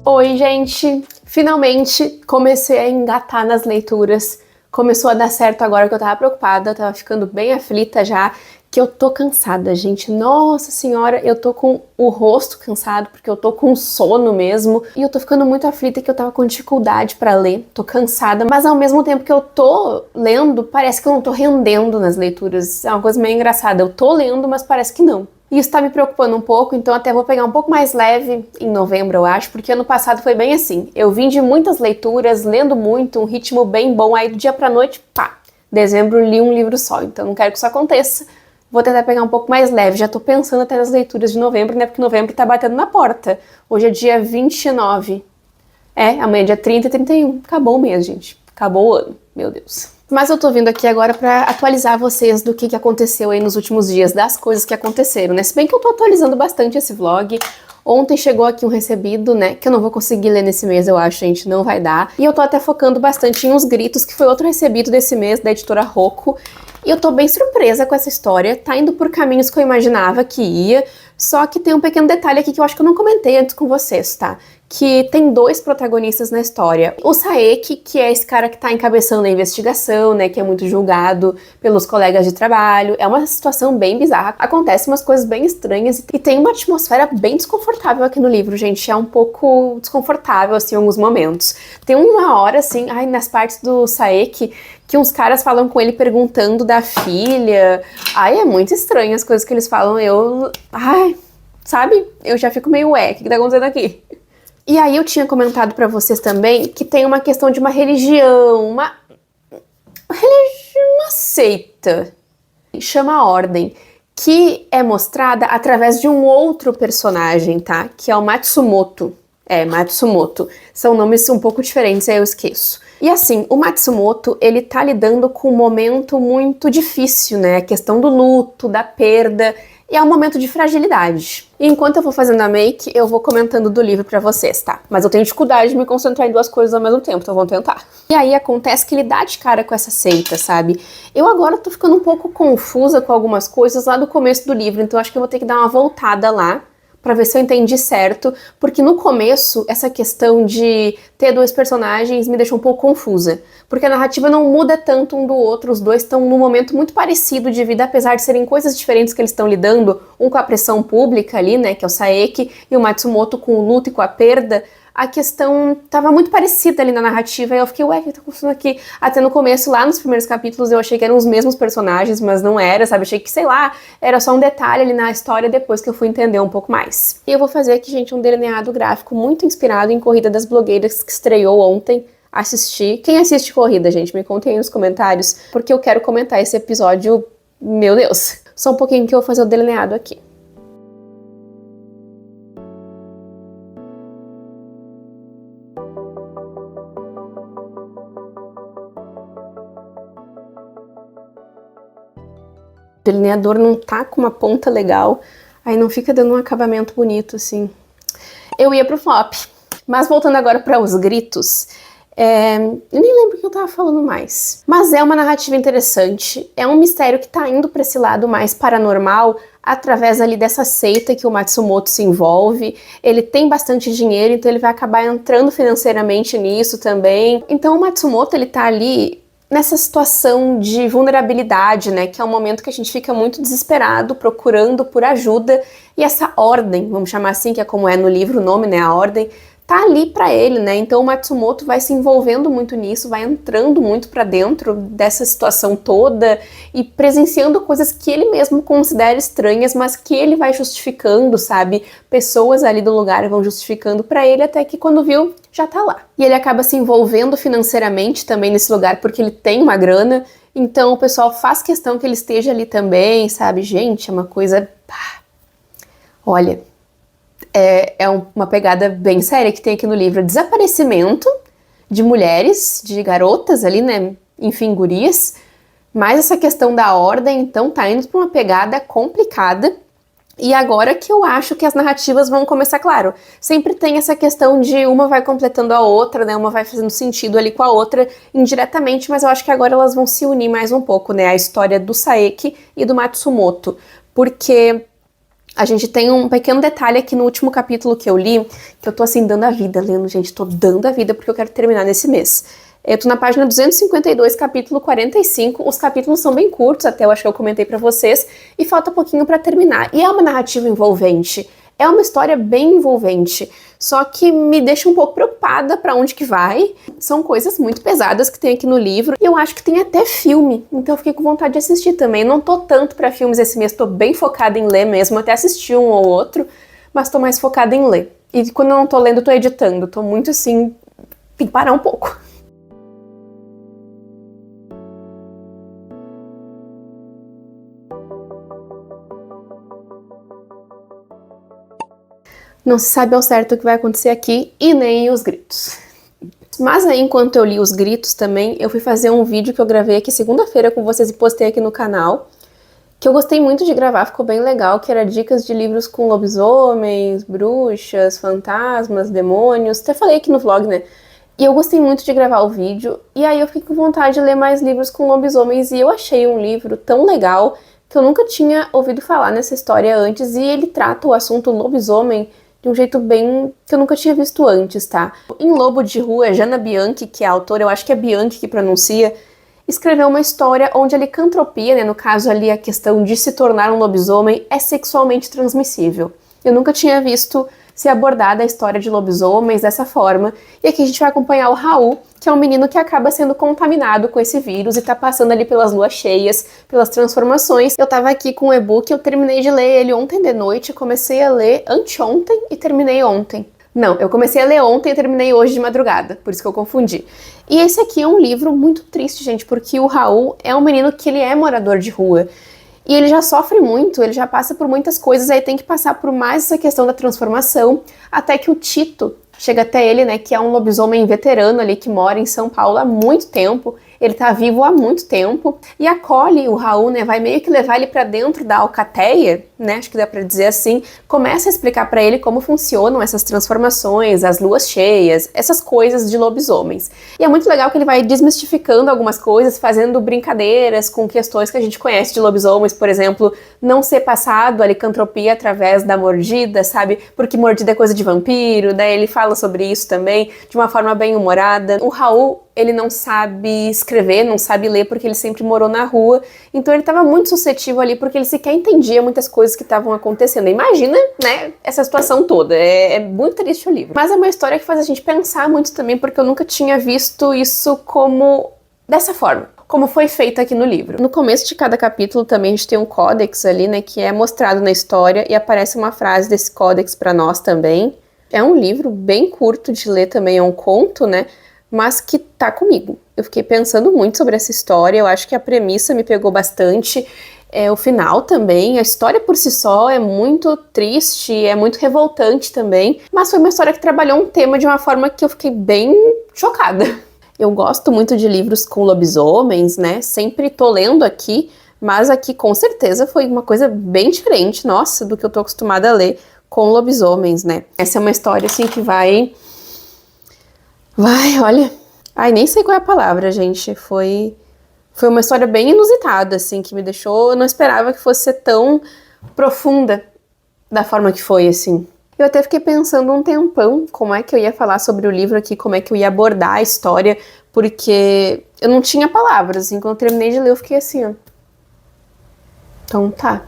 Oi, gente! Finalmente comecei a engatar nas leituras. Começou a dar certo agora que eu tava preocupada, eu tava ficando bem aflita já, que eu tô cansada, gente. Nossa senhora, eu tô com o rosto cansado, porque eu tô com sono mesmo, e eu tô ficando muito aflita que eu tava com dificuldade pra ler, tô cansada, mas ao mesmo tempo que eu tô lendo, parece que eu não tô rendendo nas leituras. É uma coisa meio engraçada, eu tô lendo, mas parece que não. E isso tá me preocupando um pouco, então até vou pegar um pouco mais leve em novembro, eu acho, porque ano passado foi bem assim. Eu vim de muitas leituras, lendo muito, um ritmo bem bom, aí do dia pra noite, pá, dezembro li um livro só, então não quero que isso aconteça. Vou tentar pegar um pouco mais leve, já tô pensando até nas leituras de novembro, né, porque novembro tá batendo na porta. Hoje é dia 29. Amanhã é dia 30 e 31. Acabou o mês, gente. Acabou o ano, meu Deus. Mas eu tô vindo aqui agora pra atualizar vocês do que aconteceu aí nos últimos dias, das coisas que aconteceram, né? Se bem que eu tô atualizando bastante esse vlog. Ontem chegou aqui um recebido, né, que eu não vou conseguir ler nesse mês, eu acho, gente, não vai dar. E eu tô até focando bastante em Os Gritos, que foi outro recebido desse mês, da editora Rocco. E eu tô bem surpresa com essa história, tá indo por caminhos que eu imaginava que ia, só que tem um pequeno detalhe aqui que eu acho que eu não comentei antes com vocês, tá? Que tem dois protagonistas na história. O Saeki, que é esse cara que tá encabeçando a investigação, né, que é muito julgado pelos colegas de trabalho. É uma situação bem bizarra. Acontecem umas coisas bem estranhas e tem uma atmosfera bem desconfortável aqui no livro, gente. É um pouco desconfortável, assim, em alguns momentos. Tem uma hora, assim, nas partes do Saeki, que uns caras falam com ele perguntando da filha. É muito estranho as coisas que eles falam. Sabe? Eu já fico meio, o que tá acontecendo aqui? E aí eu tinha comentado pra vocês também que tem uma questão de uma religião, uma seita, chama Ordem, que é mostrada através de um outro personagem, tá? Que é o Matsumoto. Matsumoto. São nomes um pouco diferentes, aí eu esqueço. E assim, o Matsumoto, ele tá lidando com um momento muito difícil, né? A questão do luto, da perda, e é um momento de fragilidade. E enquanto eu vou fazendo a make, eu vou comentando do livro pra vocês, tá? Mas eu tenho dificuldade de me concentrar em duas coisas ao mesmo tempo, então vamos tentar. E aí acontece que ele dá de cara com essa seita, sabe? Eu agora tô ficando um pouco confusa com algumas coisas lá do começo do livro, então acho que eu vou ter que dar uma voltada lá pra ver se eu entendi certo, porque no começo, essa questão de ter dois personagens me deixou um pouco confusa, porque a narrativa não muda tanto um do outro, os dois estão num momento muito parecido de vida, apesar de serem coisas diferentes que eles estão lidando, um com a pressão pública ali, né, que é o Saeki, e o Matsumoto com o luto e com a perda. A questão tava muito parecida ali na narrativa, e eu fiquei, o que tá acontecendo aqui? Até no começo, lá nos primeiros capítulos, eu achei que eram os mesmos personagens, mas não era, sabe? Achei que, sei lá, era só um detalhe ali na história depois que eu fui entender um pouco mais. E eu vou fazer aqui, gente, um delineado gráfico muito inspirado em Corrida das Blogueiras, que estreou ontem. Assisti. Quem assiste Corrida, gente? Me contem aí nos comentários, porque eu quero comentar esse episódio, meu Deus. Só um pouquinho que eu vou fazer o delineado aqui. O delineador não tá com uma ponta legal, aí não fica dando um acabamento bonito, assim. Eu ia pro flop. Mas voltando agora para Os Gritos, eu nem lembro o que eu tava falando mais. Mas é uma narrativa interessante, é um mistério que tá indo pra esse lado mais paranormal, através ali dessa seita que o Matsumoto se envolve. Ele tem bastante dinheiro, então ele vai acabar entrando financeiramente nisso também. Então o Matsumoto, ele tá ali nessa situação de vulnerabilidade, né, que é um momento que a gente fica muito desesperado, procurando por ajuda, e essa ordem, vamos chamar assim, que é como é no livro o nome, né, a ordem, tá ali pra ele, né, então o Matsumoto vai se envolvendo muito nisso, vai entrando muito pra dentro dessa situação toda e presenciando coisas que ele mesmo considera estranhas, mas que ele vai justificando, sabe, pessoas ali do lugar vão justificando pra ele, até que quando viu, já tá lá. E ele acaba se envolvendo financeiramente também nesse lugar, porque ele tem uma grana, então o pessoal faz questão que ele esteja ali também, sabe, gente, é uma coisa, olha, uma pegada bem séria que tem aqui no livro. Desaparecimento de mulheres, de garotas ali, né? Enfim, gurias. Mas essa questão da ordem, então, tá indo pra uma pegada complicada. E agora que eu acho que as narrativas vão começar, claro, sempre tem essa questão de uma vai completando a outra, né? Uma vai fazendo sentido ali com a outra indiretamente, mas eu acho que agora elas vão se unir mais um pouco, né? A história do Saeki e do Matsumoto. Porque a gente tem um pequeno detalhe aqui no último capítulo que eu li, que eu tô assim dando a vida lendo, gente, tô dando a vida porque eu quero terminar nesse mês. Eu tô na página 252, capítulo 45, os capítulos são bem curtos, até eu acho que eu comentei pra vocês, e falta pouquinho pra terminar. E é uma narrativa envolvente, é uma história bem envolvente, só que me deixa um pouco preocupada pra onde que vai. São coisas muito pesadas que tem aqui no livro, e eu acho que tem até filme, então eu fiquei com vontade de assistir também. Não tô tanto pra filmes esse mês, tô bem focada em ler mesmo, até assisti um ou outro, mas tô mais focada em ler. E quando eu não tô lendo, eu tô editando, tô muito assim, tem que parar um pouco. Não se sabe ao certo o que vai acontecer aqui e nem Os Gritos. Mas aí, enquanto eu li Os Gritos também, eu fui fazer um vídeo que eu gravei aqui segunda-feira com vocês e postei aqui no canal, que eu gostei muito de gravar, ficou bem legal, que era dicas de livros com lobisomens, bruxas, fantasmas, demônios. Até falei aqui no vlog, né? E eu gostei muito de gravar o vídeo, e aí eu fiquei com vontade de ler mais livros com lobisomens, e eu achei um livro tão legal que eu nunca tinha ouvido falar nessa história antes, e ele trata o assunto lobisomem de um jeito bem que eu nunca tinha visto antes, tá? Em Lobo de Rua, Jana Bianchi, que é a autora, eu acho que é Bianchi que pronuncia, escreveu uma história onde a licantropia, né, no caso ali a questão de se tornar um lobisomem, é sexualmente transmissível. Eu nunca tinha visto ser abordada a história de lobisomens dessa forma, e aqui a gente vai acompanhar o Raul, que é um menino que acaba sendo contaminado com esse vírus e tá passando ali pelas luas cheias, pelas transformações. Eu tava aqui com o e-book, eu terminei de ler ele ontem de noite, comecei a ler anteontem e terminei ontem. Não, eu comecei a ler ontem e terminei hoje de madrugada, por isso que eu confundi. E esse aqui é um livro muito triste, gente, porque o Raul é um menino que ele é morador de rua. E ele já sofre muito, ele já passa por muitas coisas, aí tem que passar por mais essa questão da transformação, até que o Tito chega até ele, né, que é um lobisomem veterano ali, que mora em São Paulo há muito tempo, ele tá vivo há muito tempo, e acolhe o Raul, né, vai meio que levar ele pra dentro da alcateia, né, acho que dá pra dizer assim, começa a explicar pra ele como funcionam essas transformações, as luas cheias, essas coisas de lobisomens. E é muito legal que ele vai desmistificando algumas coisas, fazendo brincadeiras com questões que a gente conhece de lobisomens, por exemplo, não ser passado a licantropia através da mordida, sabe, porque mordida é coisa de vampiro, daí ele fala sobre isso também, de uma forma bem humorada. O Raul, ele não sabe escrever, não sabe ler, porque ele sempre morou na rua, então ele estava muito suscetível ali, porque ele sequer entendia muitas coisas que estavam acontecendo. Imagina, né, essa situação toda, é muito triste o livro. Mas é uma história que faz a gente pensar muito também, porque eu nunca tinha visto isso como dessa forma, como foi feito aqui no livro. No começo de cada capítulo também a gente tem um códex ali, né, que é mostrado na história, e aparece uma frase desse códex para nós também. É um livro bem curto de ler também, é um conto, né, mas que tá comigo. Eu fiquei pensando muito sobre essa história, eu acho que a premissa me pegou bastante, o final também, a história por si só é muito triste, é muito revoltante também, mas foi uma história que trabalhou um tema de uma forma que eu fiquei bem chocada. Eu gosto muito de livros com lobisomens, né, sempre tô lendo aqui, mas aqui com certeza foi uma coisa bem diferente, nossa, do que eu tô acostumada a ler com lobisomens, né. Essa é uma história assim que vai, olha, ai, nem sei qual é a palavra, gente, foi uma história bem inusitada, assim, que me deixou, eu não esperava que fosse ser tão profunda da forma que foi, assim. Eu até fiquei pensando um tempão como é que eu ia falar sobre o livro aqui, como é que eu ia abordar a história, porque eu não tinha palavras, assim, quando eu terminei de ler eu fiquei assim, ó. Então tá.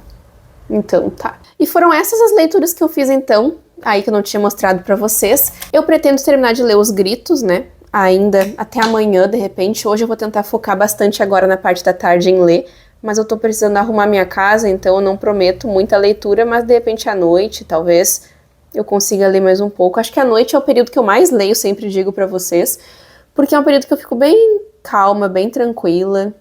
E foram essas as leituras que eu fiz então, aí que eu não tinha mostrado pra vocês. Eu pretendo terminar de ler Os Gritos, né, ainda até amanhã, de repente. Hoje eu vou tentar focar bastante agora na parte da tarde em ler, mas eu tô precisando arrumar minha casa, então eu não prometo muita leitura, mas de repente à noite, talvez eu consiga ler mais um pouco. Acho que à noite é o período que eu mais leio, sempre digo pra vocês, porque é um período que eu fico bem calma, bem tranquila.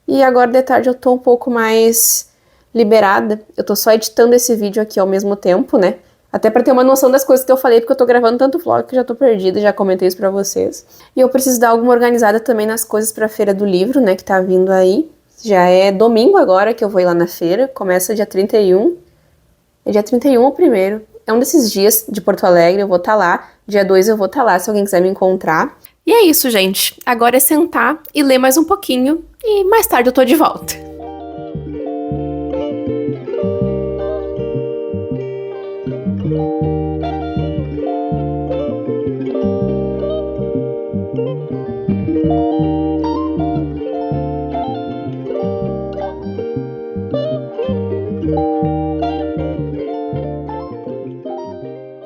E agora de tarde eu tô um pouco mais liberada. Eu tô só editando esse vídeo aqui ao mesmo tempo, né? Até pra ter uma noção das coisas que eu falei, porque eu tô gravando tanto vlog que eu já tô perdida, já comentei isso pra vocês. E eu preciso dar alguma organizada também nas coisas pra Feira do Livro, né, que tá vindo aí. Já é domingo agora que eu vou ir lá na feira, começa dia 31. É dia 31 ou primeiro. É um desses dias de Porto Alegre, eu vou estar lá. Dia 2 eu vou estar lá, se alguém quiser me encontrar. E é isso, gente. Agora é sentar e ler mais um pouquinho, e mais tarde eu tô de volta.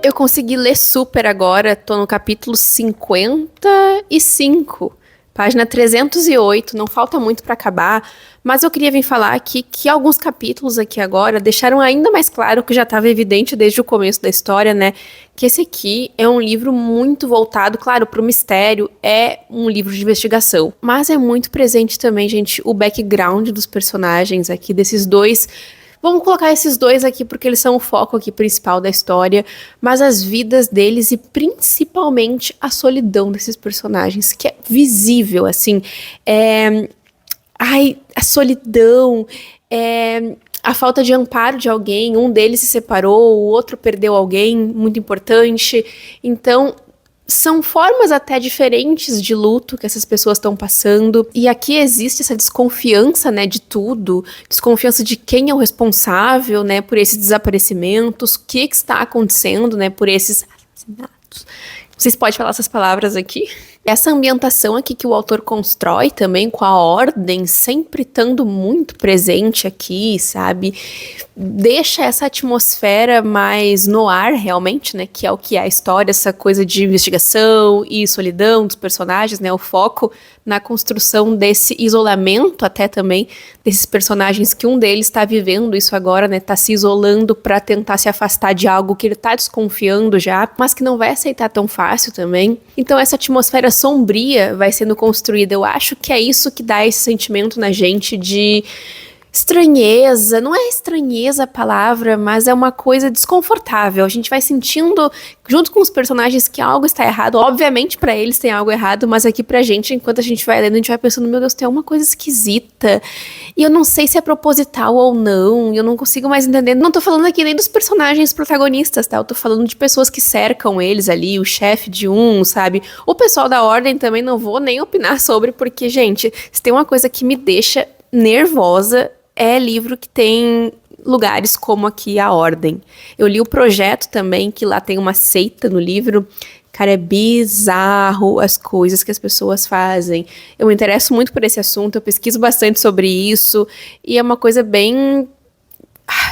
Eu consegui ler super agora, tô no capítulo 55, página 308, não falta muito para acabar, mas eu queria vir falar aqui que alguns capítulos aqui agora deixaram ainda mais claro o que já estava evidente desde o começo da história, né? Que esse aqui é um livro muito voltado, claro, para o mistério, é um livro de investigação, mas é muito presente também, gente, o background dos personagens aqui, desses dois Vamos colocar esses dois aqui porque eles são o foco aqui principal da história, mas as vidas deles e principalmente a solidão desses personagens, que é visível, assim, a solidão, a falta de amparo de alguém, um deles se separou, o outro perdeu alguém muito importante, então são formas até diferentes de luto que essas pessoas estão passando, e aqui existe essa desconfiança, né, de tudo, desconfiança de quem é o responsável, né, por esses desaparecimentos, o que está acontecendo, né, por esses assassinatos. Vocês podem falar essas palavras aqui? Essa ambientação aqui que o autor constrói também, com a ordem sempre estando muito presente aqui, sabe? Deixa essa atmosfera mais no ar, realmente, né? Que é a história, essa coisa de investigação e solidão dos personagens, né? O foco na construção desse isolamento até também desses personagens, que um deles está vivendo isso agora, né? Tá se isolando para tentar se afastar de algo que ele tá desconfiando já, mas que não vai aceitar tão fácil também. Então essa atmosfera sombria vai sendo construída. Eu acho que é isso que dá esse sentimento na gente de estranheza. Não é estranheza a palavra, mas é uma coisa desconfortável. A gente vai sentindo, junto com os personagens, que algo está errado. Obviamente pra eles tem algo errado, mas aqui pra gente, enquanto a gente vai lendo, a gente vai pensando, meu Deus, tem uma coisa esquisita. E eu não sei se é proposital ou não, eu não consigo mais entender. Não tô falando aqui nem dos personagens protagonistas, tá? Eu tô falando de pessoas que cercam eles ali, o chefe de um, sabe? O pessoal da ordem também não vou nem opinar sobre, porque, gente, se tem uma coisa que me deixa nervosa, é livro que tem lugares como aqui a Ordem. Eu li o Projeto também, que lá tem uma seita no livro. Cara, é bizarro as coisas que as pessoas fazem. Eu me interesso muito por esse assunto, eu pesquiso bastante sobre isso, e é uma coisa bem...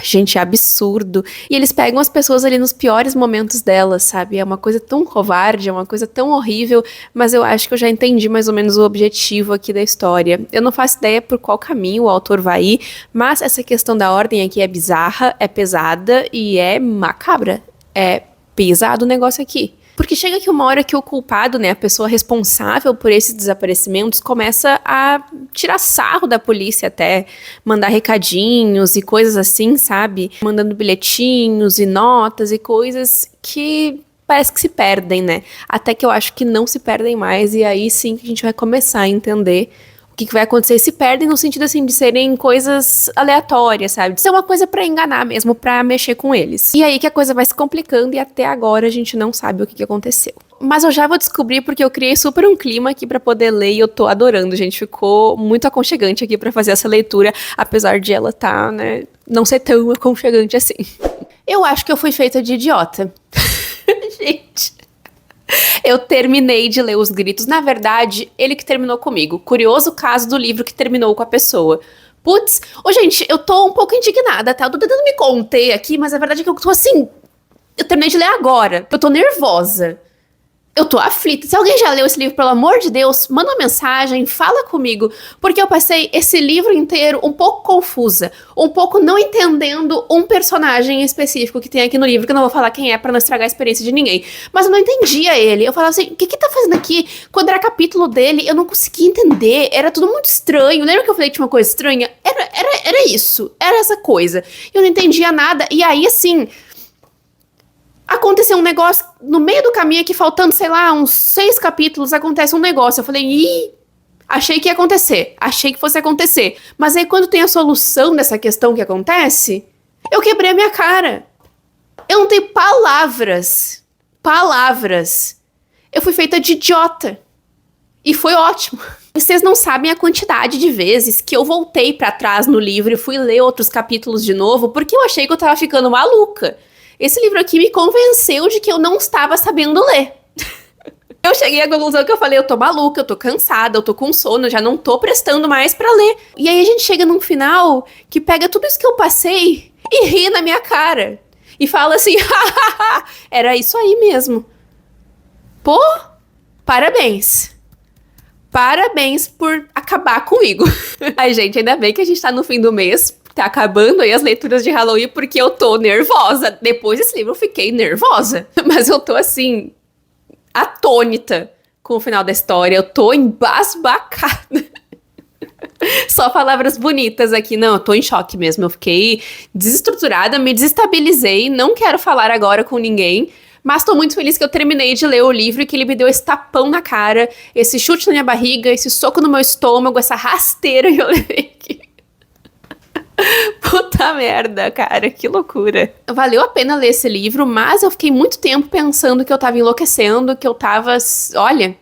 gente, é absurdo. E eles pegam as pessoas ali nos piores momentos delas, sabe? É uma coisa tão covarde, é uma coisa tão horrível, mas eu acho que eu já entendi mais ou menos o objetivo aqui da história. Eu não faço ideia por qual caminho o autor vai ir, mas essa questão da ordem aqui é bizarra, é pesada e é macabra. É pesado o negócio aqui. Porque chega aqui uma hora que o culpado, né, a pessoa responsável por esses desaparecimentos, começa a tirar sarro da polícia até, mandar recadinhos e coisas assim, sabe? Mandando bilhetinhos e notas e coisas que parece que se perdem, né? Até que eu acho que não se perdem mais, e aí sim que a gente vai começar a entender o que vai acontecer. Se perdem no sentido, assim, de serem coisas aleatórias, sabe? De ser uma coisa pra enganar mesmo, pra mexer com eles. E aí que a coisa vai se complicando e até agora a gente não sabe o que aconteceu. Mas eu já vou descobrir porque eu criei super um clima aqui pra poder ler e eu tô adorando, gente. Ficou muito aconchegante aqui pra fazer essa leitura, apesar de ela tá, né, não ser tão aconchegante assim. Eu acho que eu fui feita de idiota. Gente... eu terminei de ler Os Gritos. Na verdade, ele que terminou comigo. Curioso caso do livro que terminou com a pessoa. Putz, gente, eu tô um pouco indignada, tá? Eu tô tentando me conter aqui, mas a verdade é que eu tô assim... eu terminei de ler agora. Eu tô nervosa. Eu tô aflita. Se alguém já leu esse livro, pelo amor de Deus, manda uma mensagem, fala comigo. Porque eu passei esse livro inteiro um pouco confusa. Um pouco não entendendo um personagem específico que tem aqui no livro, que eu não vou falar quem é pra não estragar a experiência de ninguém. Mas eu não entendia ele. Eu falava assim, o que tá fazendo aqui? Quando era capítulo dele, eu não conseguia entender. Era tudo muito estranho. Lembra que eu falei que tinha uma coisa estranha? Era isso. Era essa coisa. Eu não entendia nada. E aí, assim... aconteceu um negócio no meio do caminho aqui, faltando, sei lá, uns 6 capítulos, acontece um negócio. Eu falei, ih, achei que ia acontecer, achei que fosse acontecer. Mas aí quando tem a solução dessa questão que acontece, eu quebrei a minha cara. Eu não tenho palavras. Eu fui feita de idiota. E foi ótimo. Vocês não sabem a quantidade de vezes que eu voltei pra trás no livro e fui ler outros capítulos de novo, porque eu achei que eu tava ficando maluca. Esse livro aqui me convenceu de que eu não estava sabendo ler. Eu cheguei à conclusão que eu falei, eu tô maluca, eu tô cansada, eu tô com sono, eu já não tô prestando mais pra ler. E aí a gente chega num final que pega tudo isso que eu passei e ri na minha cara. E fala assim, hahaha, era isso aí mesmo. Pô, parabéns. Parabéns por acabar comigo. Ai, gente, ainda bem que a gente tá no fim do mês. Tá acabando aí as leituras de Halloween porque eu tô nervosa. Depois desse livro eu fiquei nervosa. Mas eu tô assim, atônita com o final da história. Eu tô embasbacada. Só palavras bonitas aqui. Não, eu tô em choque mesmo. Eu fiquei desestruturada, me desestabilizei. Não quero falar agora com ninguém. Mas tô muito feliz que eu terminei de ler o livro e que ele me deu esse tapão na cara, esse chute na minha barriga, esse soco no meu estômago, essa rasteira que eu levei aqui. Puta merda, cara, que loucura. Valeu a pena ler esse livro, mas eu fiquei muito tempo pensando que eu tava enlouquecendo, que eu tava... Olha...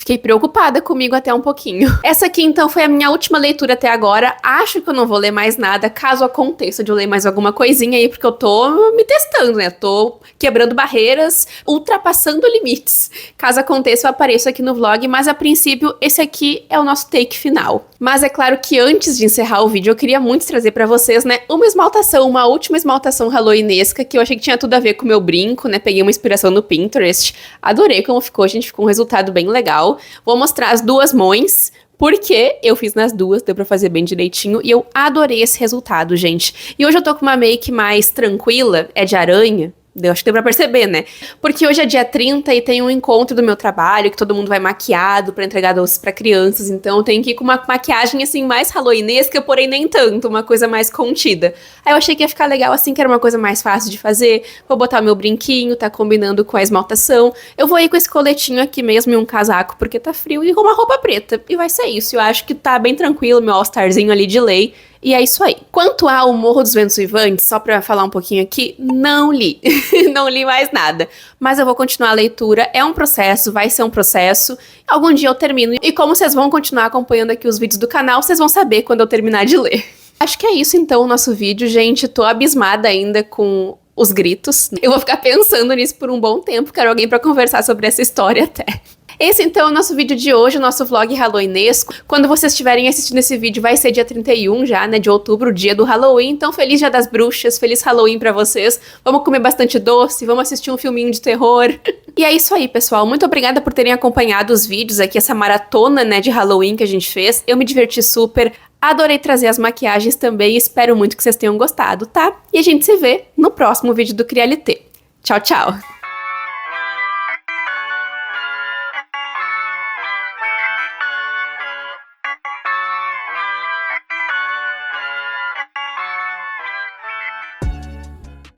Fiquei preocupada comigo até um pouquinho. Essa aqui, então, foi a minha última leitura até agora. Acho que eu não vou ler mais nada, caso aconteça de eu ler mais alguma coisinha aí, porque eu tô me testando, né? Tô quebrando barreiras, ultrapassando limites. Caso aconteça, eu apareço aqui no vlog, mas a princípio, esse aqui é o nosso take final. Mas é claro que antes de encerrar o vídeo, eu queria muito trazer pra vocês, né, uma esmaltação, uma última esmaltação halloweenesca, que eu achei que tinha tudo a ver com o meu brinco, né? Peguei uma inspiração no Pinterest. Adorei como ficou, gente, ficou um resultado bem legal. Vou mostrar as duas mãos, porque eu fiz nas duas, deu pra fazer bem direitinho, e eu adorei esse resultado, gente. E hoje eu tô com uma make mais tranquila, é de aranha. Eu acho que deu pra perceber, né? Porque hoje é dia 30 e tem um encontro do meu trabalho, que todo mundo vai maquiado pra entregar doces pra crianças, então eu tenho que ir com uma maquiagem, assim, mais halloweenesca, porém nem tanto, uma coisa mais contida. Aí eu achei que ia ficar legal assim, que era uma coisa mais fácil de fazer. Vou botar o meu brinquinho, tá combinando com a esmaltação. Eu vou ir com esse coletinho aqui mesmo e um casaco, porque tá frio, e com uma roupa preta. E vai ser isso, eu acho que tá bem tranquilo, meu all-starzinho ali de lei. E é isso aí. Quanto ao Morro dos Ventos Uivantes, só pra falar um pouquinho aqui, não li. Não li mais nada. Mas eu vou continuar a leitura. É um processo, vai ser um processo. Algum dia eu termino. E como vocês vão continuar acompanhando aqui os vídeos do canal, vocês vão saber quando eu terminar de ler. Acho que é isso então o nosso vídeo, gente. Tô abismada ainda com os gritos. Eu vou ficar pensando nisso por um bom tempo. Quero alguém pra conversar sobre essa história até. Esse, então, é o nosso vídeo de hoje, o nosso vlog halloweenesco. Quando vocês estiverem assistindo esse vídeo, vai ser dia 31 já, né, de outubro, dia do Halloween. Então, feliz Dia das Bruxas, feliz Halloween pra vocês. Vamos comer bastante doce, vamos assistir um filminho de terror. E é isso aí, pessoal. Muito obrigada por terem acompanhado os vídeos aqui, essa maratona, né, de Halloween que a gente fez. Eu me diverti super. Adorei trazer as maquiagens também. Espero muito que vocês tenham gostado, tá? E a gente se vê no próximo vídeo do Crialité. Tchau, tchau!